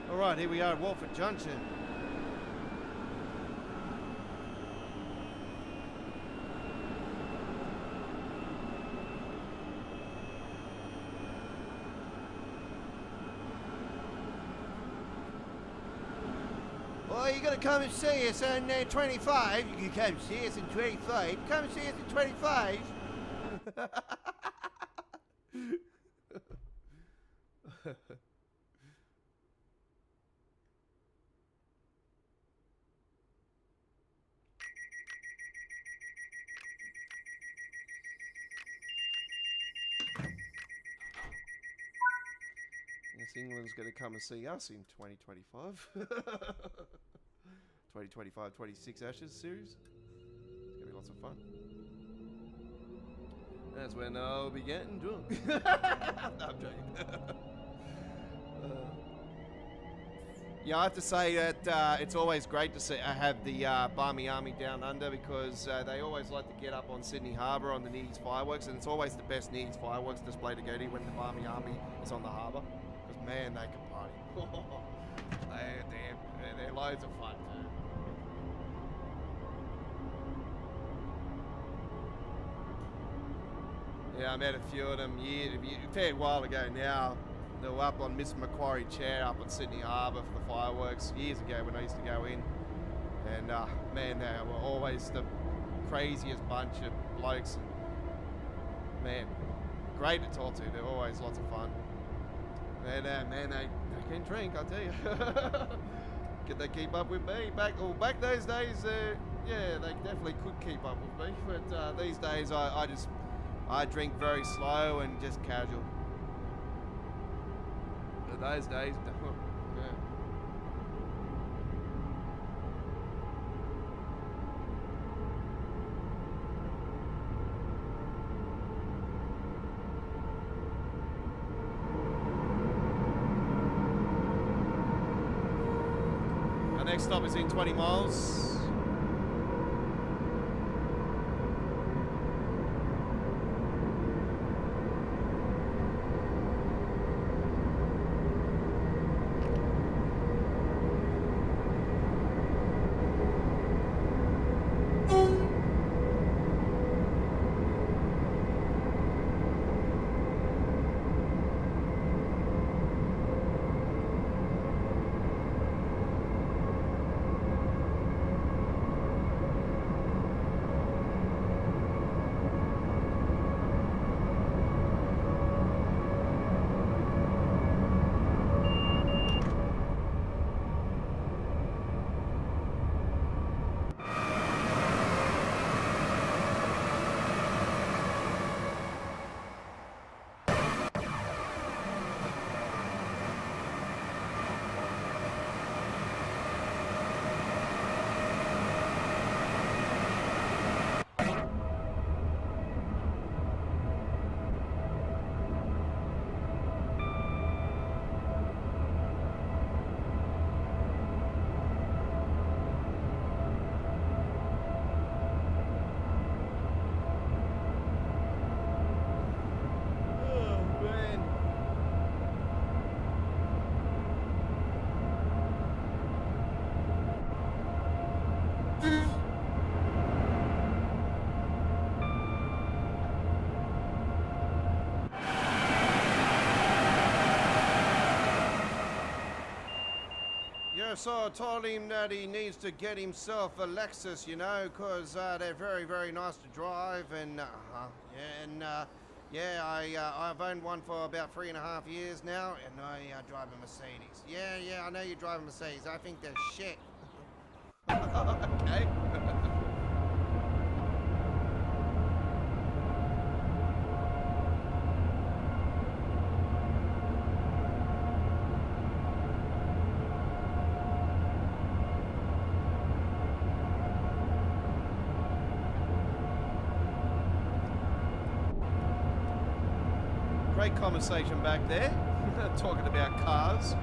All right, here we are at Walford Junction. Well, you're going to come and see us on 25. You can come see us in 25. Come and see us in 25. Yes, England's going to come and see us in 2025. 2025-26 Ashes series. It's going to be lots of fun. That's when I'll be getting drunk. No, I'm joking. Yeah, I have to say that it's always great to see have the Barmy Army down under, because they always like to get up on Sydney Harbour on the New Year's fireworks, and it's always the best New Year's fireworks display to go to when the Barmy Army is on the harbour, because man, they can party. They're loads of fun too. Yeah, I met a few of them a fair while ago now. They were up on Miss Macquarie Chair up on Sydney Harbour for the fireworks years ago when I used to go in. And man, they were always the craziest bunch of blokes. And, man, great to talk to. They're always lots of fun. And man, they can drink, I tell you. Could they keep up with me? Back those days, yeah, they definitely could keep up with me. But these days, I drink very slow and just casual. But those days, yeah. Our next stop is in 20 miles. Yeah, so I told him that he needs to get himself a Lexus, you know, because they're very, very nice to drive, and I've owned one for about 3.5 years now, and I drive a Mercedes. Yeah, I know you drive a Mercedes. I think they're shit. Okay. Great conversation back there, talking about cars.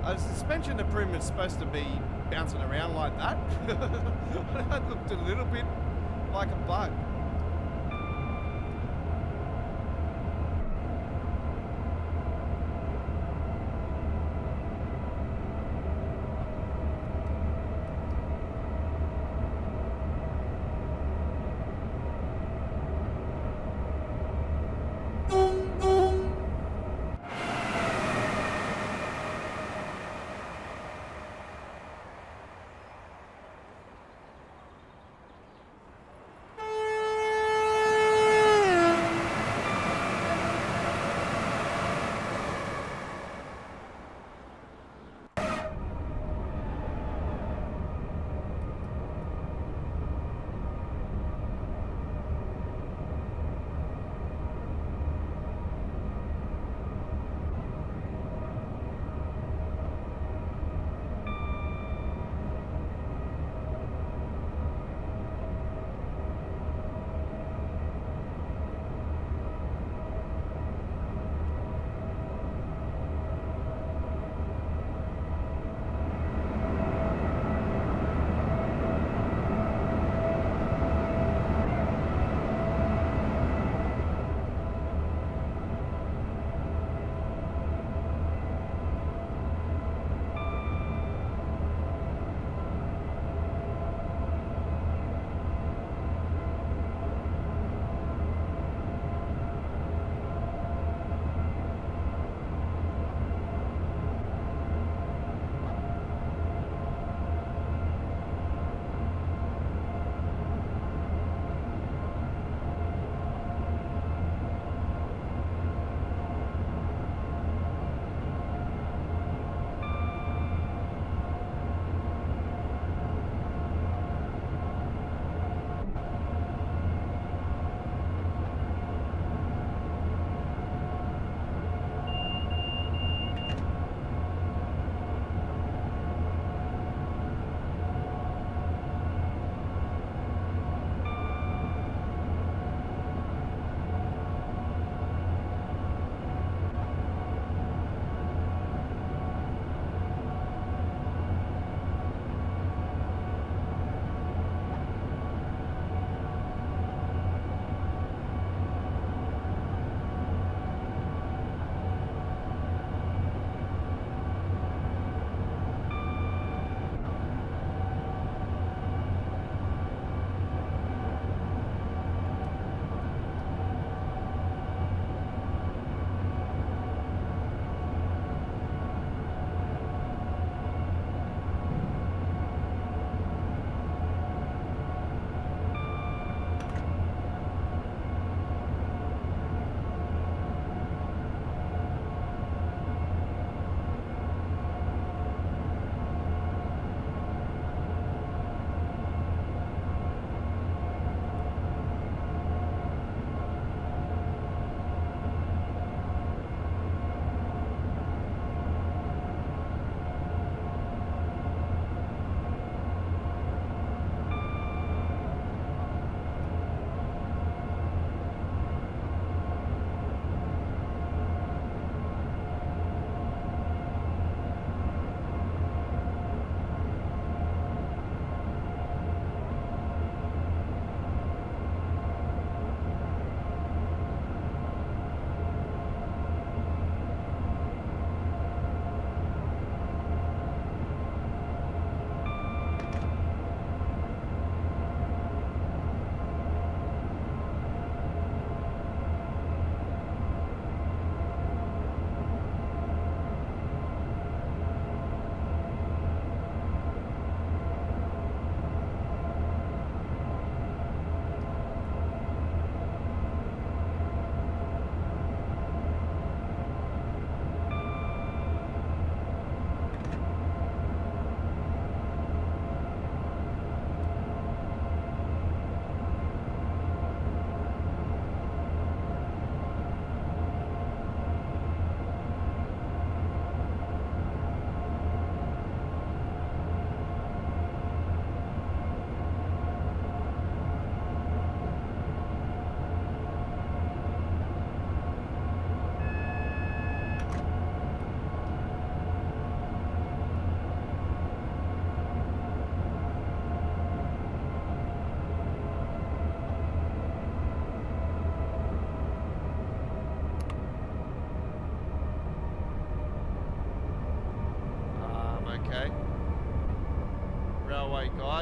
The suspension improvement's supposed to be bouncing around like that. That looked a little bit like a bug.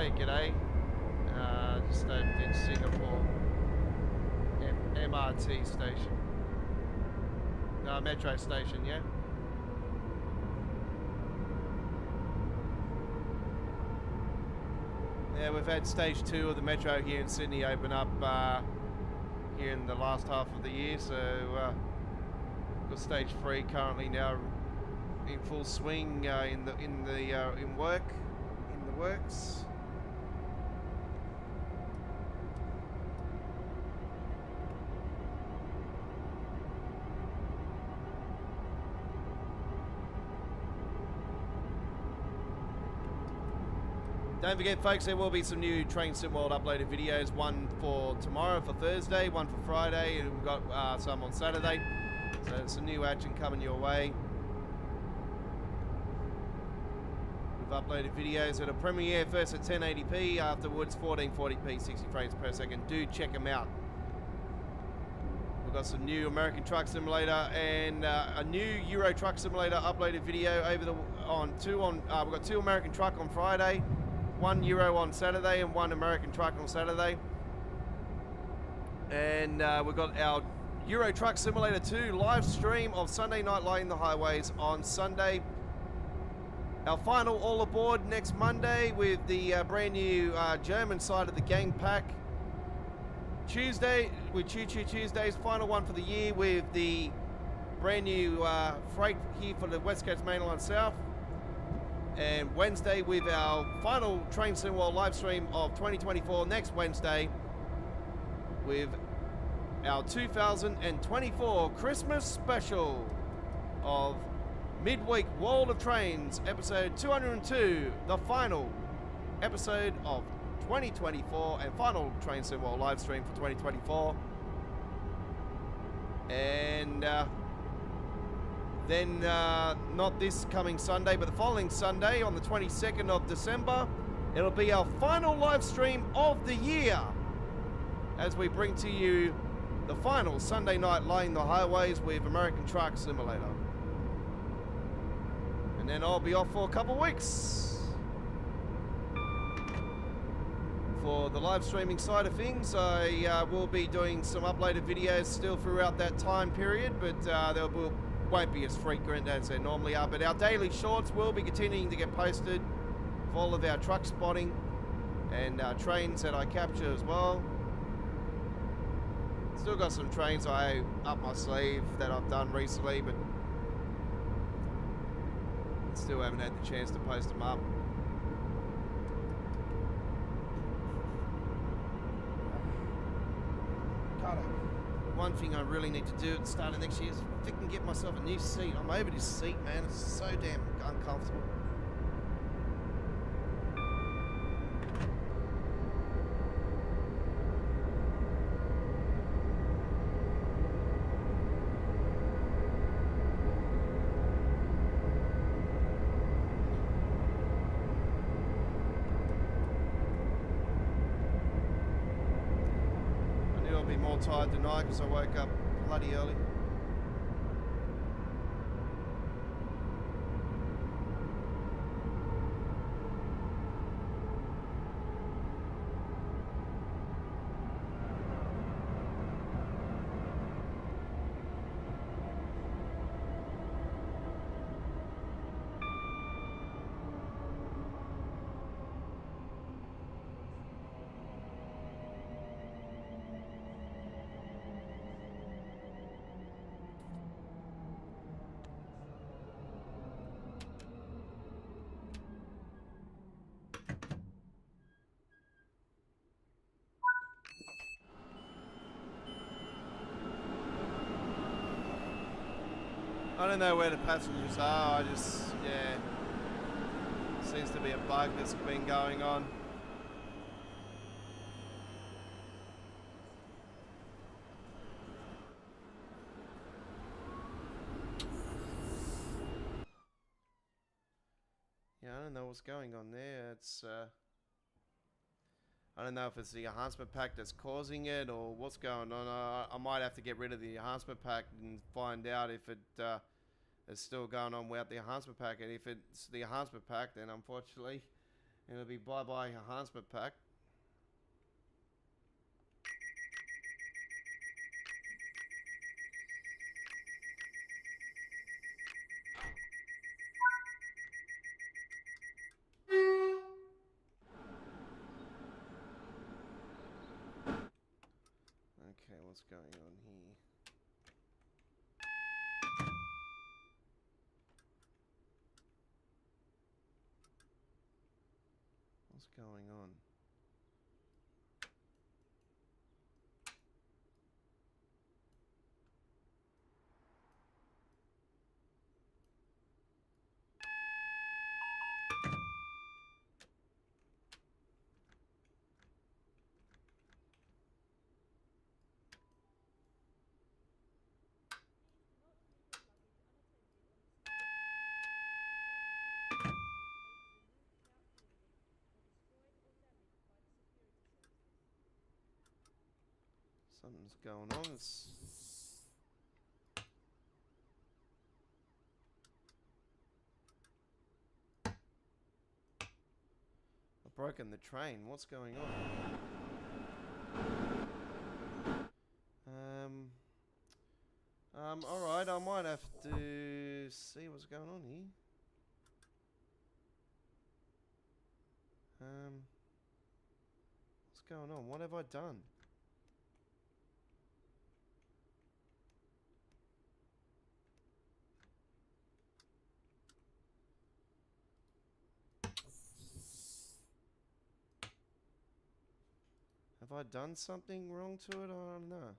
Australia, g'day. Just over in Singapore. MRT station. Metro station, yeah. Yeah, we've had stage 2 of the metro here in Sydney open up here in the last half of the year, so we've got stage 3 currently now in full swing in the works. Don't forget, folks, there will be some new Train Sim World uploaded videos. One for tomorrow, for Thursday, one for Friday, and we've got some on Saturday. So some new action coming your way. We've uploaded videos that'll premiere first at 1080p, afterwards 1440p, 60 frames per second. Do check them out. We've got some new American Truck Simulator and a new Euro Truck Simulator uploaded video we've got 2 American Truck on Friday. 1 Euro on Saturday and 1 American Truck on Saturday. And we've got our Euro Truck Simulator 2 live stream of Sunday Night Lighting the Highways on Sunday. Our final all aboard next Monday with the brand new German side of the gang pack. Tuesday with Choo Choo Tuesdays, final one for the year with the brand new freight here for the West Coast Mainline South. And Wednesday with our final Train Sim World live stream of 2024 next Wednesday with our 2024 Christmas special of Midweek World of Trains episode 202, the final episode of 2024 and final Train Sim World live stream for 2024. And then not this coming Sunday, but the following Sunday on the 22nd of December, it'll be our final live stream of the year as we bring to you the final Sunday Night Lighting the Highways with American Truck Simulator. And then I'll be off for a couple weeks. For the live streaming side of things, I will be doing some uploaded videos still throughout that time period, but won't be as frequent as they normally are. But our daily shorts will be continuing to get posted with all of our truck spotting and trains that I capture as well. Still got some trains I up my sleeve that I've done recently, but still haven't had the chance to post them up. One thing I really need to do at the start of next year is freaking get myself a new seat. I'm over this seat, man. It's so damn uncomfortable. More tired tonight because I woke up bloody early. I don't know where the passengers are. I just, yeah, seems to be a bug that's been going on. Yeah, I don't know what's going on there. It's, I don't know if it's the enhancement pack that's causing it or what's going on. I might have to get rid of the enhancement pack and find out if it is still going on without the enhancement pack. And if it's the enhancement pack, then unfortunately, It'll be bye-bye enhancement pack. Okay, what's going on here? What's going on? Something's going on. I've broken the train. What's going on? Alright, I might have to see what's going on here. What's going on? What have I done? Have I done something wrong to it? I don't know.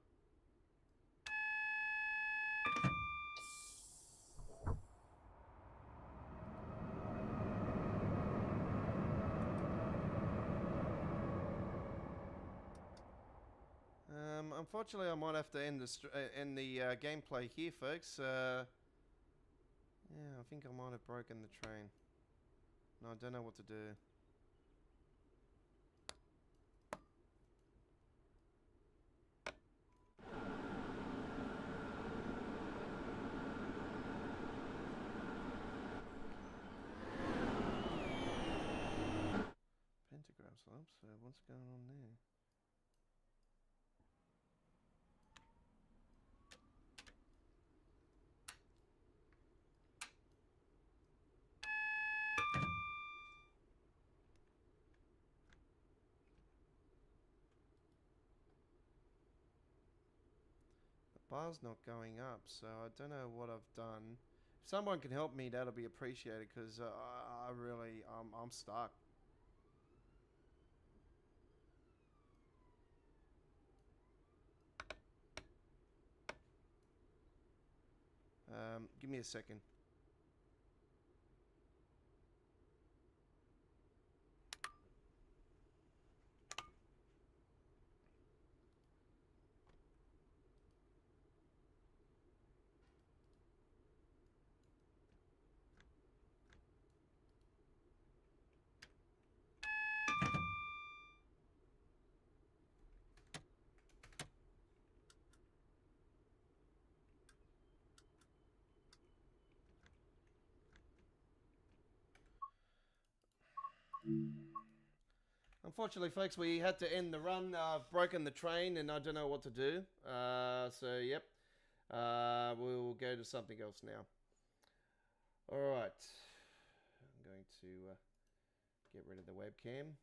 Unfortunately, I might have to end the gameplay here, folks. Yeah, I think I might have broken the train. No, I don't know what to do. Pentagram slopes, so what's going on there? The bar's not going up, so I don't know what I've done. If someone can help me, that'll be appreciated, because I really, I'm stuck. Give me a second. Unfortunately, folks, we had to end the run. I've broken the train and I don't know what to do. So, yep. We'll go to something else now. Alright. I'm going to get rid of the webcam.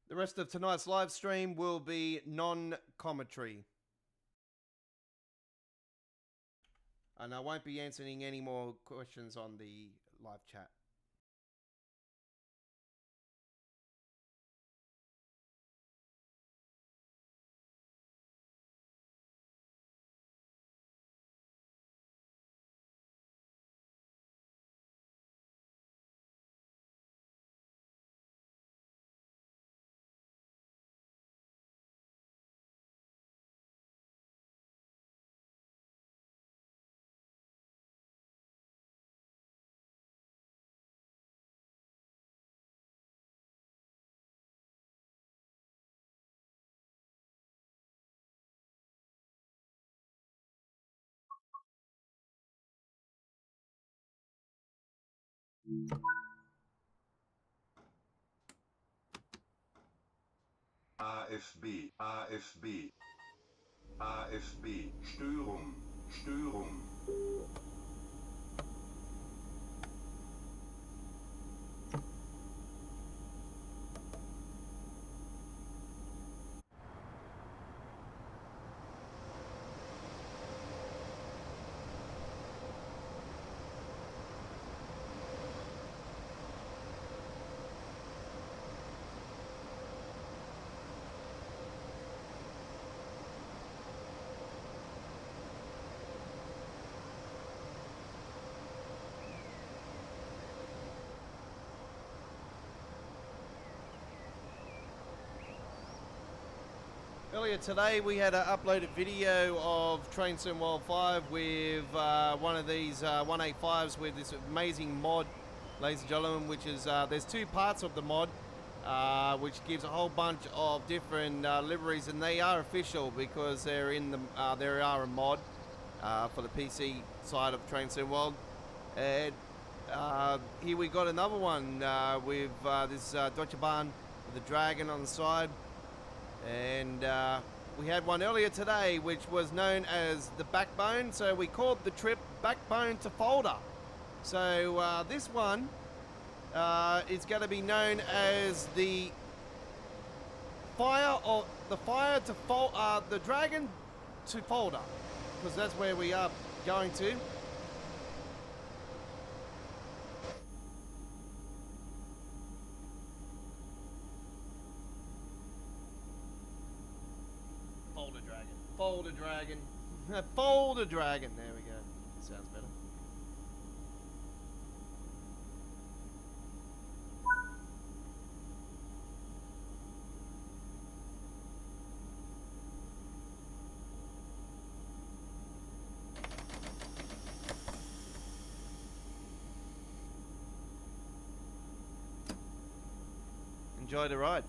The rest of tonight's live stream will be non-commentary. And I won't be answering any more questions on the live chat. AFB, AFB, AFB, Störung, Störung. Earlier today we had an uploaded video of Train Sim World 5 with one of these 185s with this amazing mod, ladies and gentlemen, which is, there's two parts of the mod, which gives a whole bunch of different liveries, and they are official because they're in the, there are a mod for the PC side of Train Sim World. And here we got another one with this Deutsche Bahn with the dragon on the side. And we had one earlier today which was known as the Backbone, so we called the trip Backbone to Folder. So this one is going to be known as the the Dragon to Folder, because that's where we are going to. Folder Dragon. Folder Dragon. There we go. Sounds better. Enjoy the ride.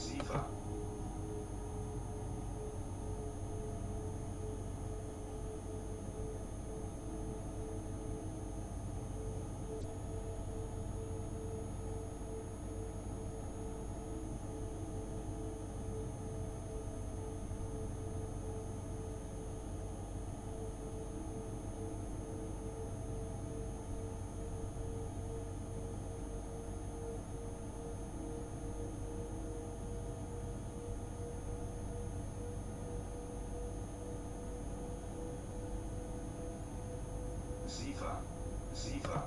Sifa. Sifa. Sifa.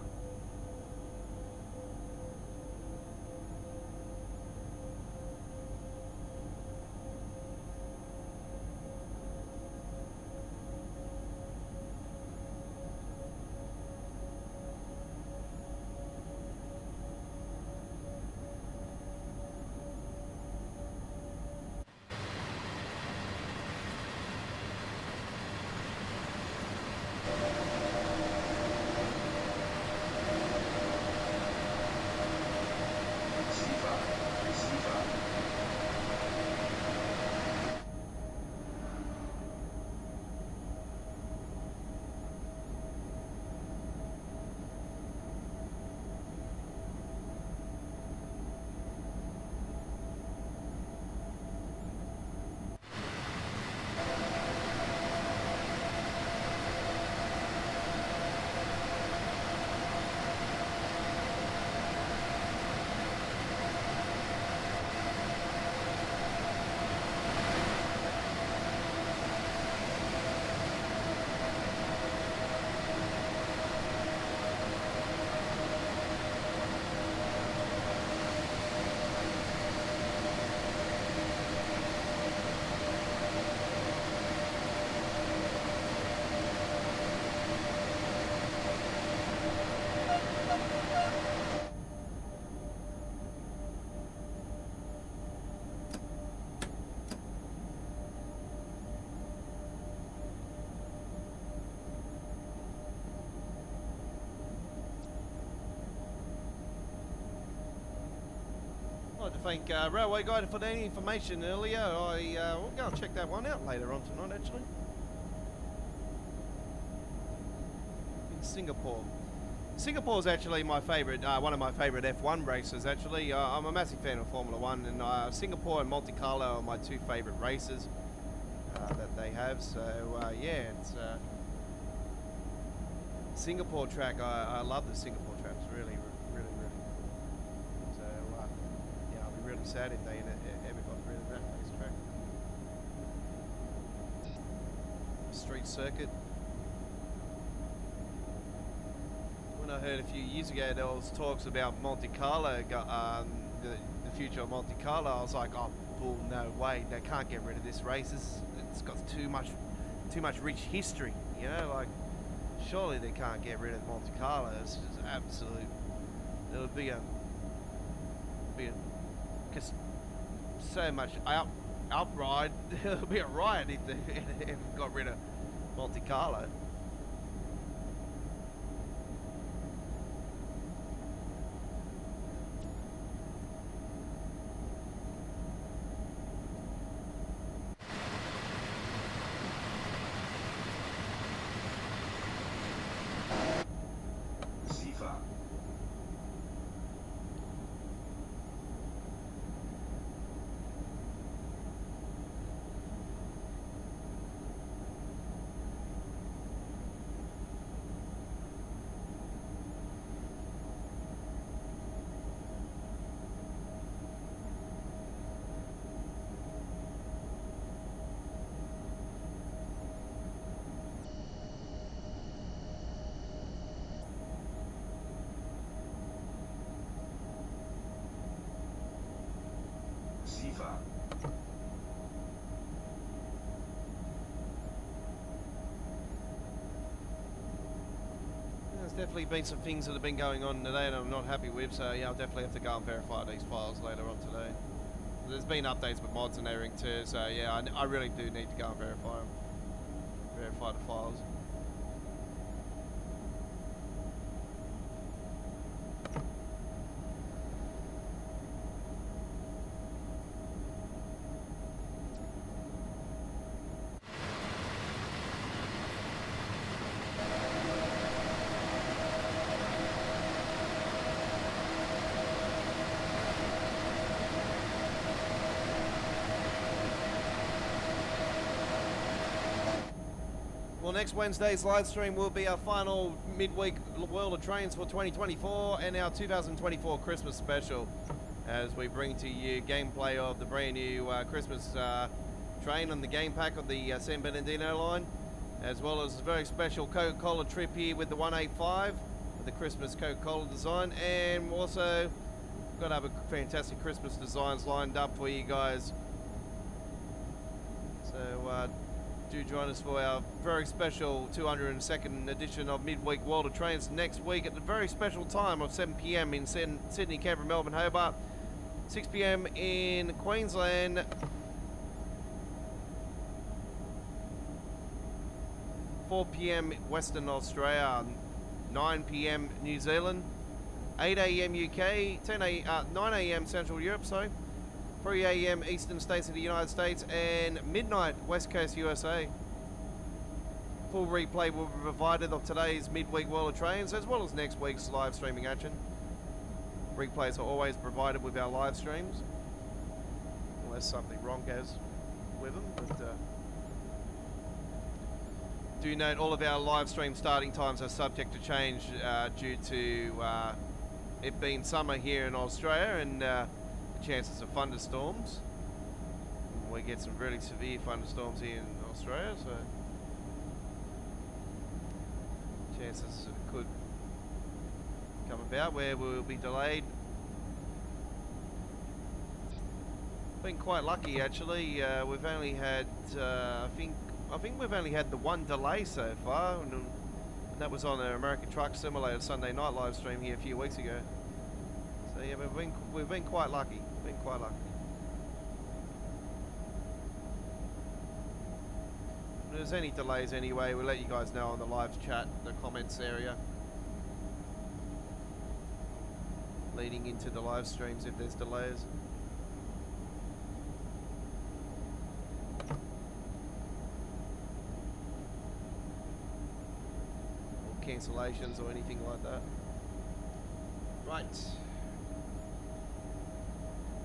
Sifa. Sifa. I'd like to thank Railway Guide for that information earlier. We'll go and check that one out later on tonight, actually. In Singapore. Singapore's actually my favourite, one of my favourite F1 races, actually. I'm a massive fan of Formula 1, and Singapore and Monte Carlo are my two favourite races that they have. So, yeah, it's Singapore track. I love the Singapore track. It's really, really, really good. So, yeah, I'll be really sad if they ever got rid of that racetrack. Street circuit. When I heard a few years ago there was talks about Monte Carlo, the future of Monte Carlo, I was like, oh, bull, no way, they can't get rid of this race. It's got too much rich history, you know, like, surely they can't get rid of Monte Carlo. It's just absolute, it would be just so much outride, it would be a riot if they got rid of Monte Carlo. Sifa. Sifa. There's definitely been some things that have been going on today that I'm not happy with, so yeah, I'll definitely have to go and verify these files later on today. There's been updates with mods and everything too, so yeah, I really do need to go and verify them. Verify the files. next Wednesday's live stream will be our final midweek World of Trains for 2024 and our 2024 Christmas special, as we bring to you gameplay of the brand new Christmas train on the game pack of the San Bernardino line, as well as a very special Coca-Cola trip here with the 185 with the Christmas Coca-Cola design, and also got other fantastic Christmas designs lined up for you guys. So do join us for our very special 202nd edition of Midweek World of Trains next week at the very special time of 7 p.m. in Sydney, Canberra, Melbourne, Hobart, 6 p.m. in Queensland, 4 p.m. Western Australia, 9 p.m. New Zealand, 8 a.m. UK, 9 a.m. Central Europe, 3 a.m. Eastern States of the United States, and midnight West Coast USA. Full replay will be provided of today's Midweek World of Trains, as well as next week's live streaming action. Replays are always provided with our live streams, unless something wrong goes with them. But do note all of our live stream starting times are subject to change due to it being summer here in Australia and chances of thunderstorms. We get some really severe thunderstorms here in Australia, so chances could come about where we will be delayed. Been quite lucky actually. We've only had I think we've only had the one delay so far, and that was on an American Truck Simulator Sunday night live stream here a few weeks ago. So yeah, we've been quite lucky. If there's any delays anyway, we'll let you guys know on the live chat, the comments area, leading into the live streams if there's delays. Or cancellations or anything like that. Right.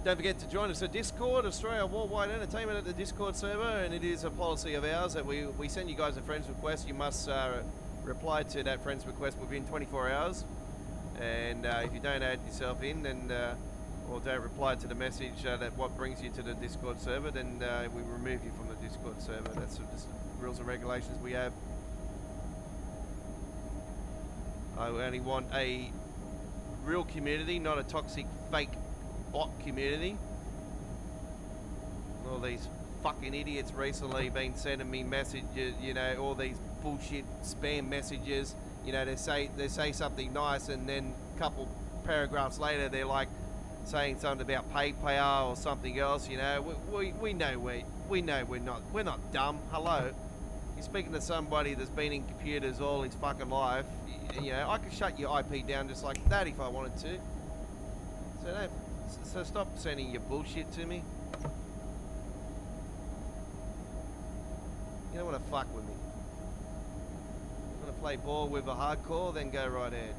Don't forget to join us at Discord, Australia Worldwide Entertainment at the Discord server, and it is a policy of ours that we send you guys a friends request. You must reply to that friends request within 24 hours, and if you don't add yourself in, then or don't reply to the message that what brings you to the Discord server, then we remove you from the Discord server. That's just rules and regulations we have. I only want a real community, not a toxic fake bot community. All these fucking idiots recently been sending me messages, you know, all these bullshit spam messages. You know, they say something nice, and then a couple paragraphs later they're like saying something about PayPal or something else. You know, we know we're not dumb. Hello, you're speaking to somebody that's been in computers all his fucking life. You know, I could shut your IP down just like that if I wanted to. So stop sending your bullshit to me. You don't want to fuck with me. You want to play ball with a hardcore, then go right ahead.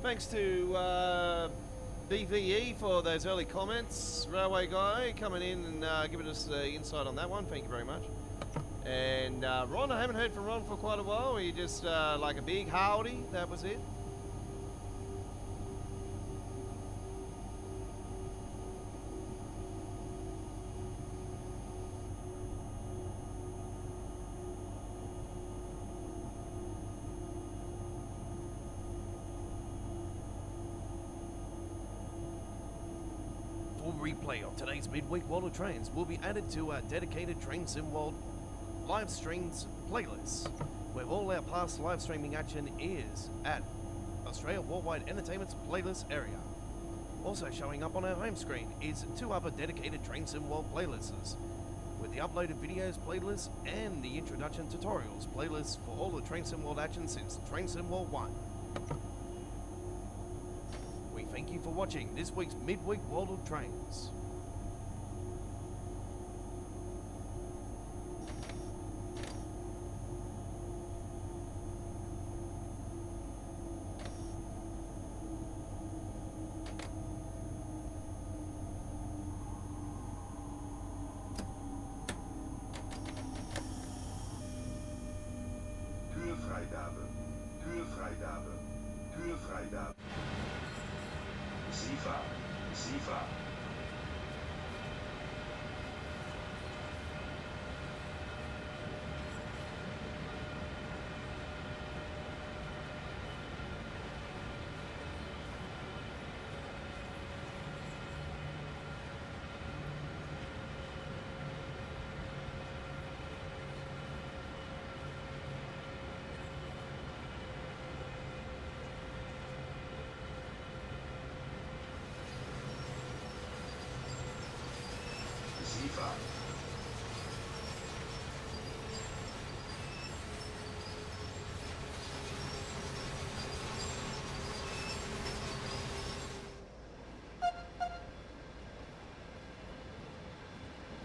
Thanks to BVE for those early comments. Railway Guy coming in and giving us the insight on that one. Thank you very much. And Ron, I haven't heard from Ron for quite a while. He just like a big howdy. That was it. Replay of today's Midweek World of Trains will be added to our dedicated Train Sim World live streams playlists, where all our past live streaming action is at Australia Worldwide Entertainment's playlist area. Also showing up on our home screen is 2 other dedicated Train Sim World playlists, with the uploaded videos playlist and the introduction tutorials playlist for all the Train Sim World action since Train Sim World 1. We thank you for watching this week's Midweek World of Trains. Kuurvrijgabe. Kuurvrijgabe. Kuurvrijgabe. Siva. Siva. Siva.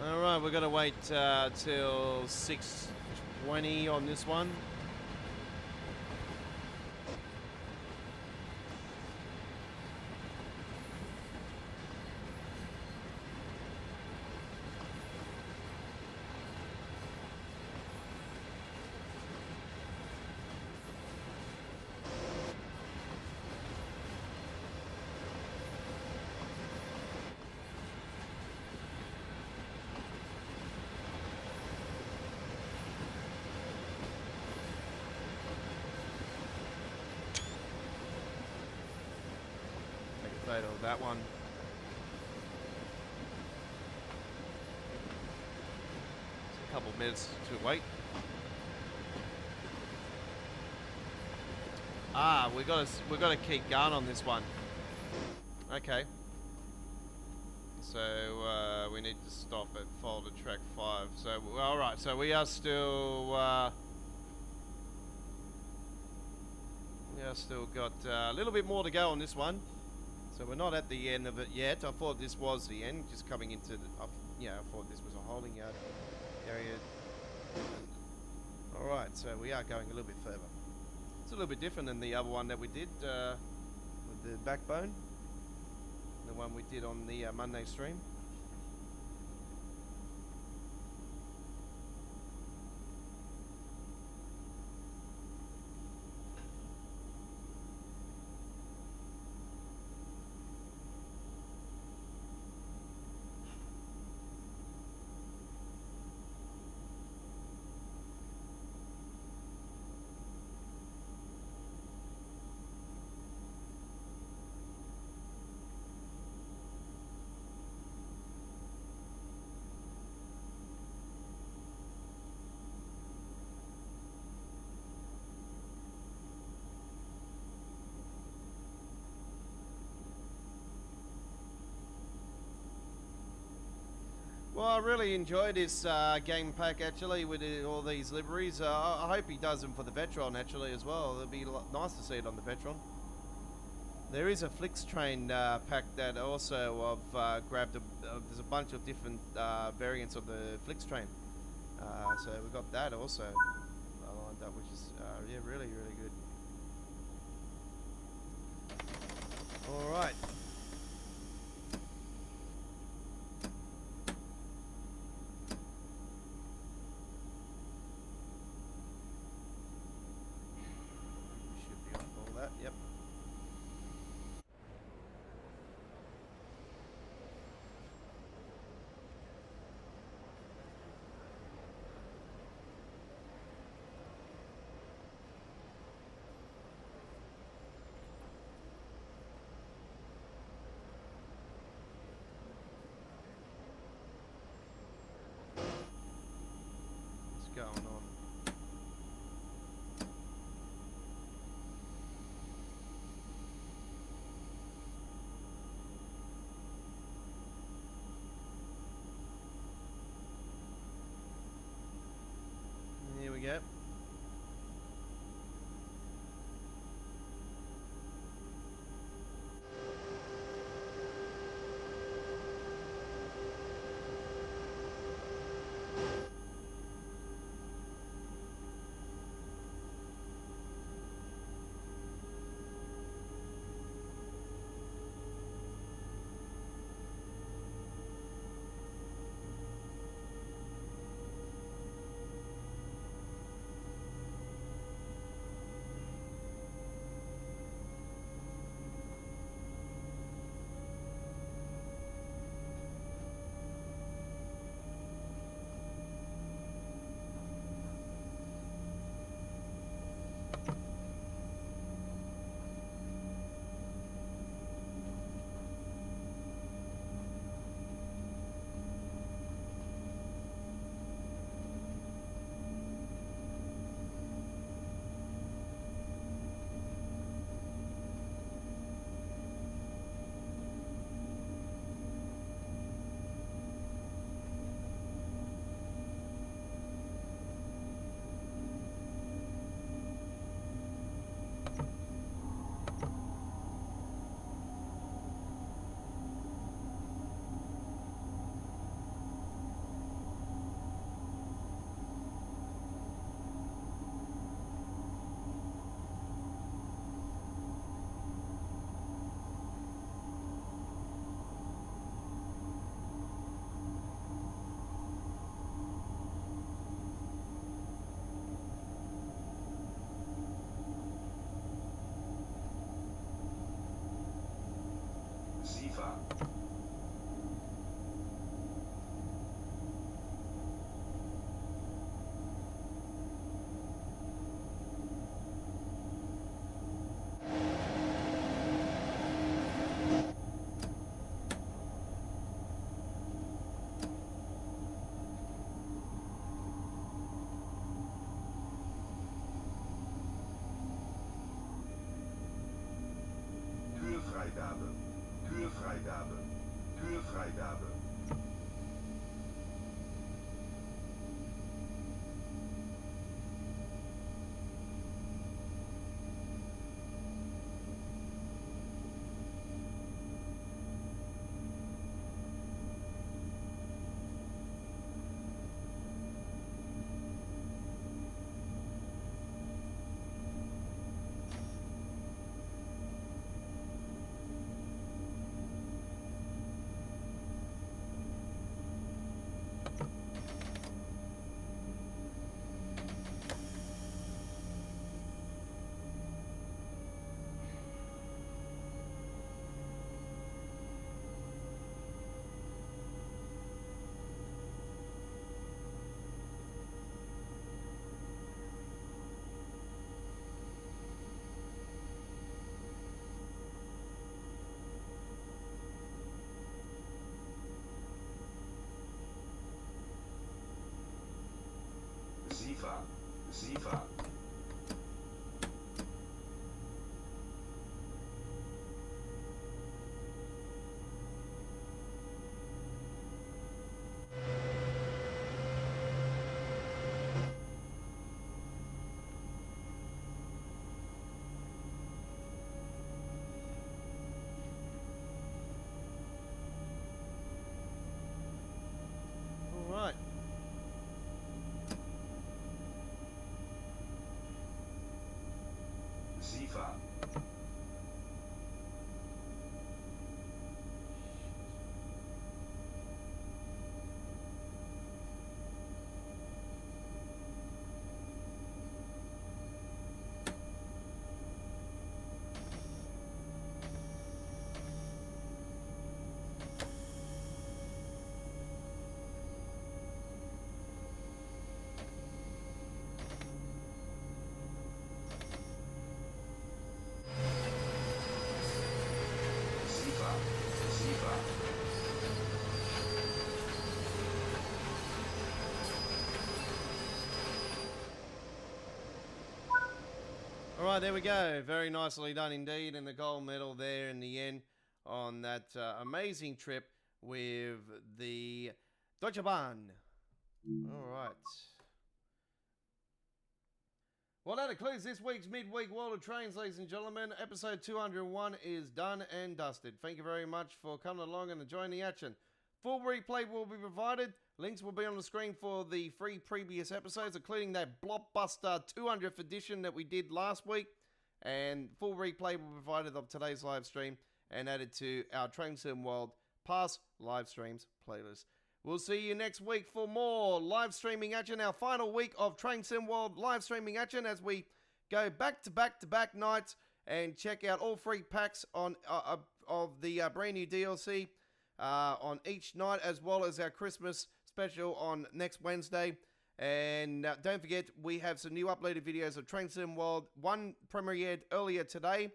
Alright, we're gonna wait till 6:20 on this one. Take a photo of that one. It's a couple of minutes to wait. Ah, we gotta keep going on this one. Okay. So we need to stop at folder track 5. So all right. So we are still got a little bit more to go on this one. So we're not at the end of it yet. I thought this was the end, just coming into the. I thought this was a holding yard area. All right. So we are going a little bit further. It's a little bit different than the other one that we did with the backbone. The one we did on the Monday stream. Well, I really enjoyed this game pack actually with all these liveries. I hope he does them for the Vetron actually as well. It'd be nice to see it on the Vetron. There is a Flix Train pack that also I've grabbed. There's a bunch of different variants of the Flix Train. So we got that also lined up, which is yeah, really, really good. All right. Should be off all that. Yep. Sifa, Sifa. All right. Sifa. Sifa, Sifa. All right, there we go. Very nicely done indeed. And the gold medal there in the end on that amazing trip with the Deutsche Bahn. All right. Well, that concludes this week's Midweek World of Trains, ladies and gentlemen. Episode 201 is done and dusted. Thank you very much for coming along and enjoying the action. Full replay will be provided. Links will be on the screen for the 3 previous episodes, including that blockbuster 200th edition that we did last week. And full replay will be provided of today's live stream and added to our Train Sim World past live streams playlist. We'll see you next week for more live streaming action, our final week of Train Sim World live streaming action as we go back to back to back nights and check out all 3 packs on of the brand new DLC on each night, as well as our Christmas special on next Wednesday. And don't forget, we have some new uploaded videos of Train Sim World. One premiered earlier today.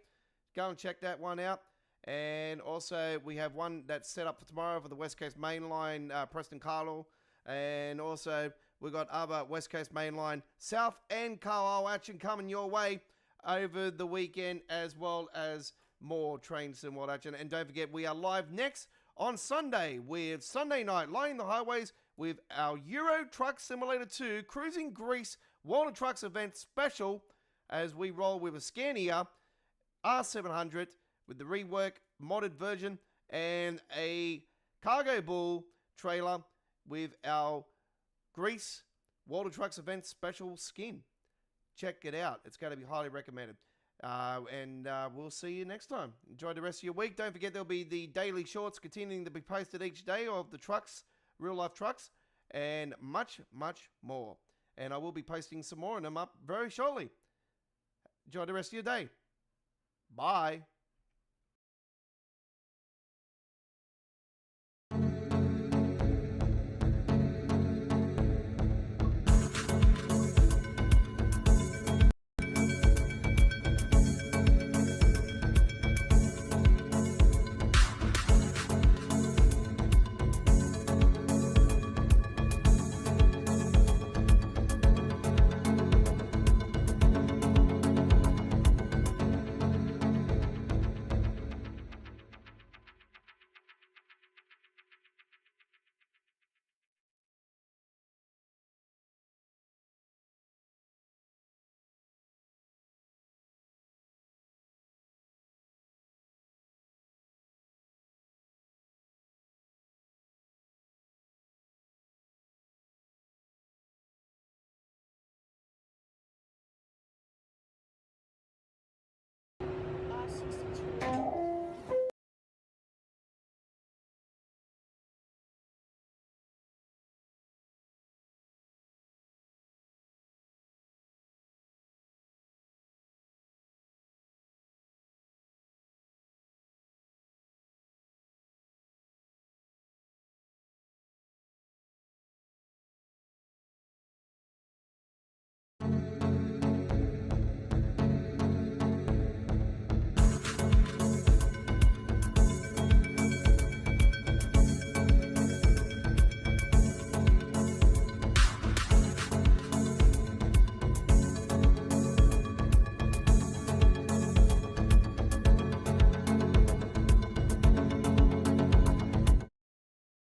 Go and check that one out. And also, we have one that's set up for tomorrow for the West Coast Mainline, Preston Carlisle. And also, we've got other West Coast Mainline, South and Carlisle action coming your way over the weekend, as well as more Train Sim World action. And don't forget, we are live next on Sunday with Sunday Night Lining the Highways with our Euro Truck Simulator 2 Cruising Greece World of Trucks event special as we roll with a Scania R700 with the rework modded version and a Cargo Bull trailer with our Greece World of Trucks event special skin. Check it out. It's going to be highly recommended. And we'll see you next time. Enjoy the rest of your week. Don't forget there'll be the daily shorts continuing to be posted each day of the trucks, real life trucks, and much, much more. And I will be posting some more of them up very shortly. Enjoy the rest of your day. Bye.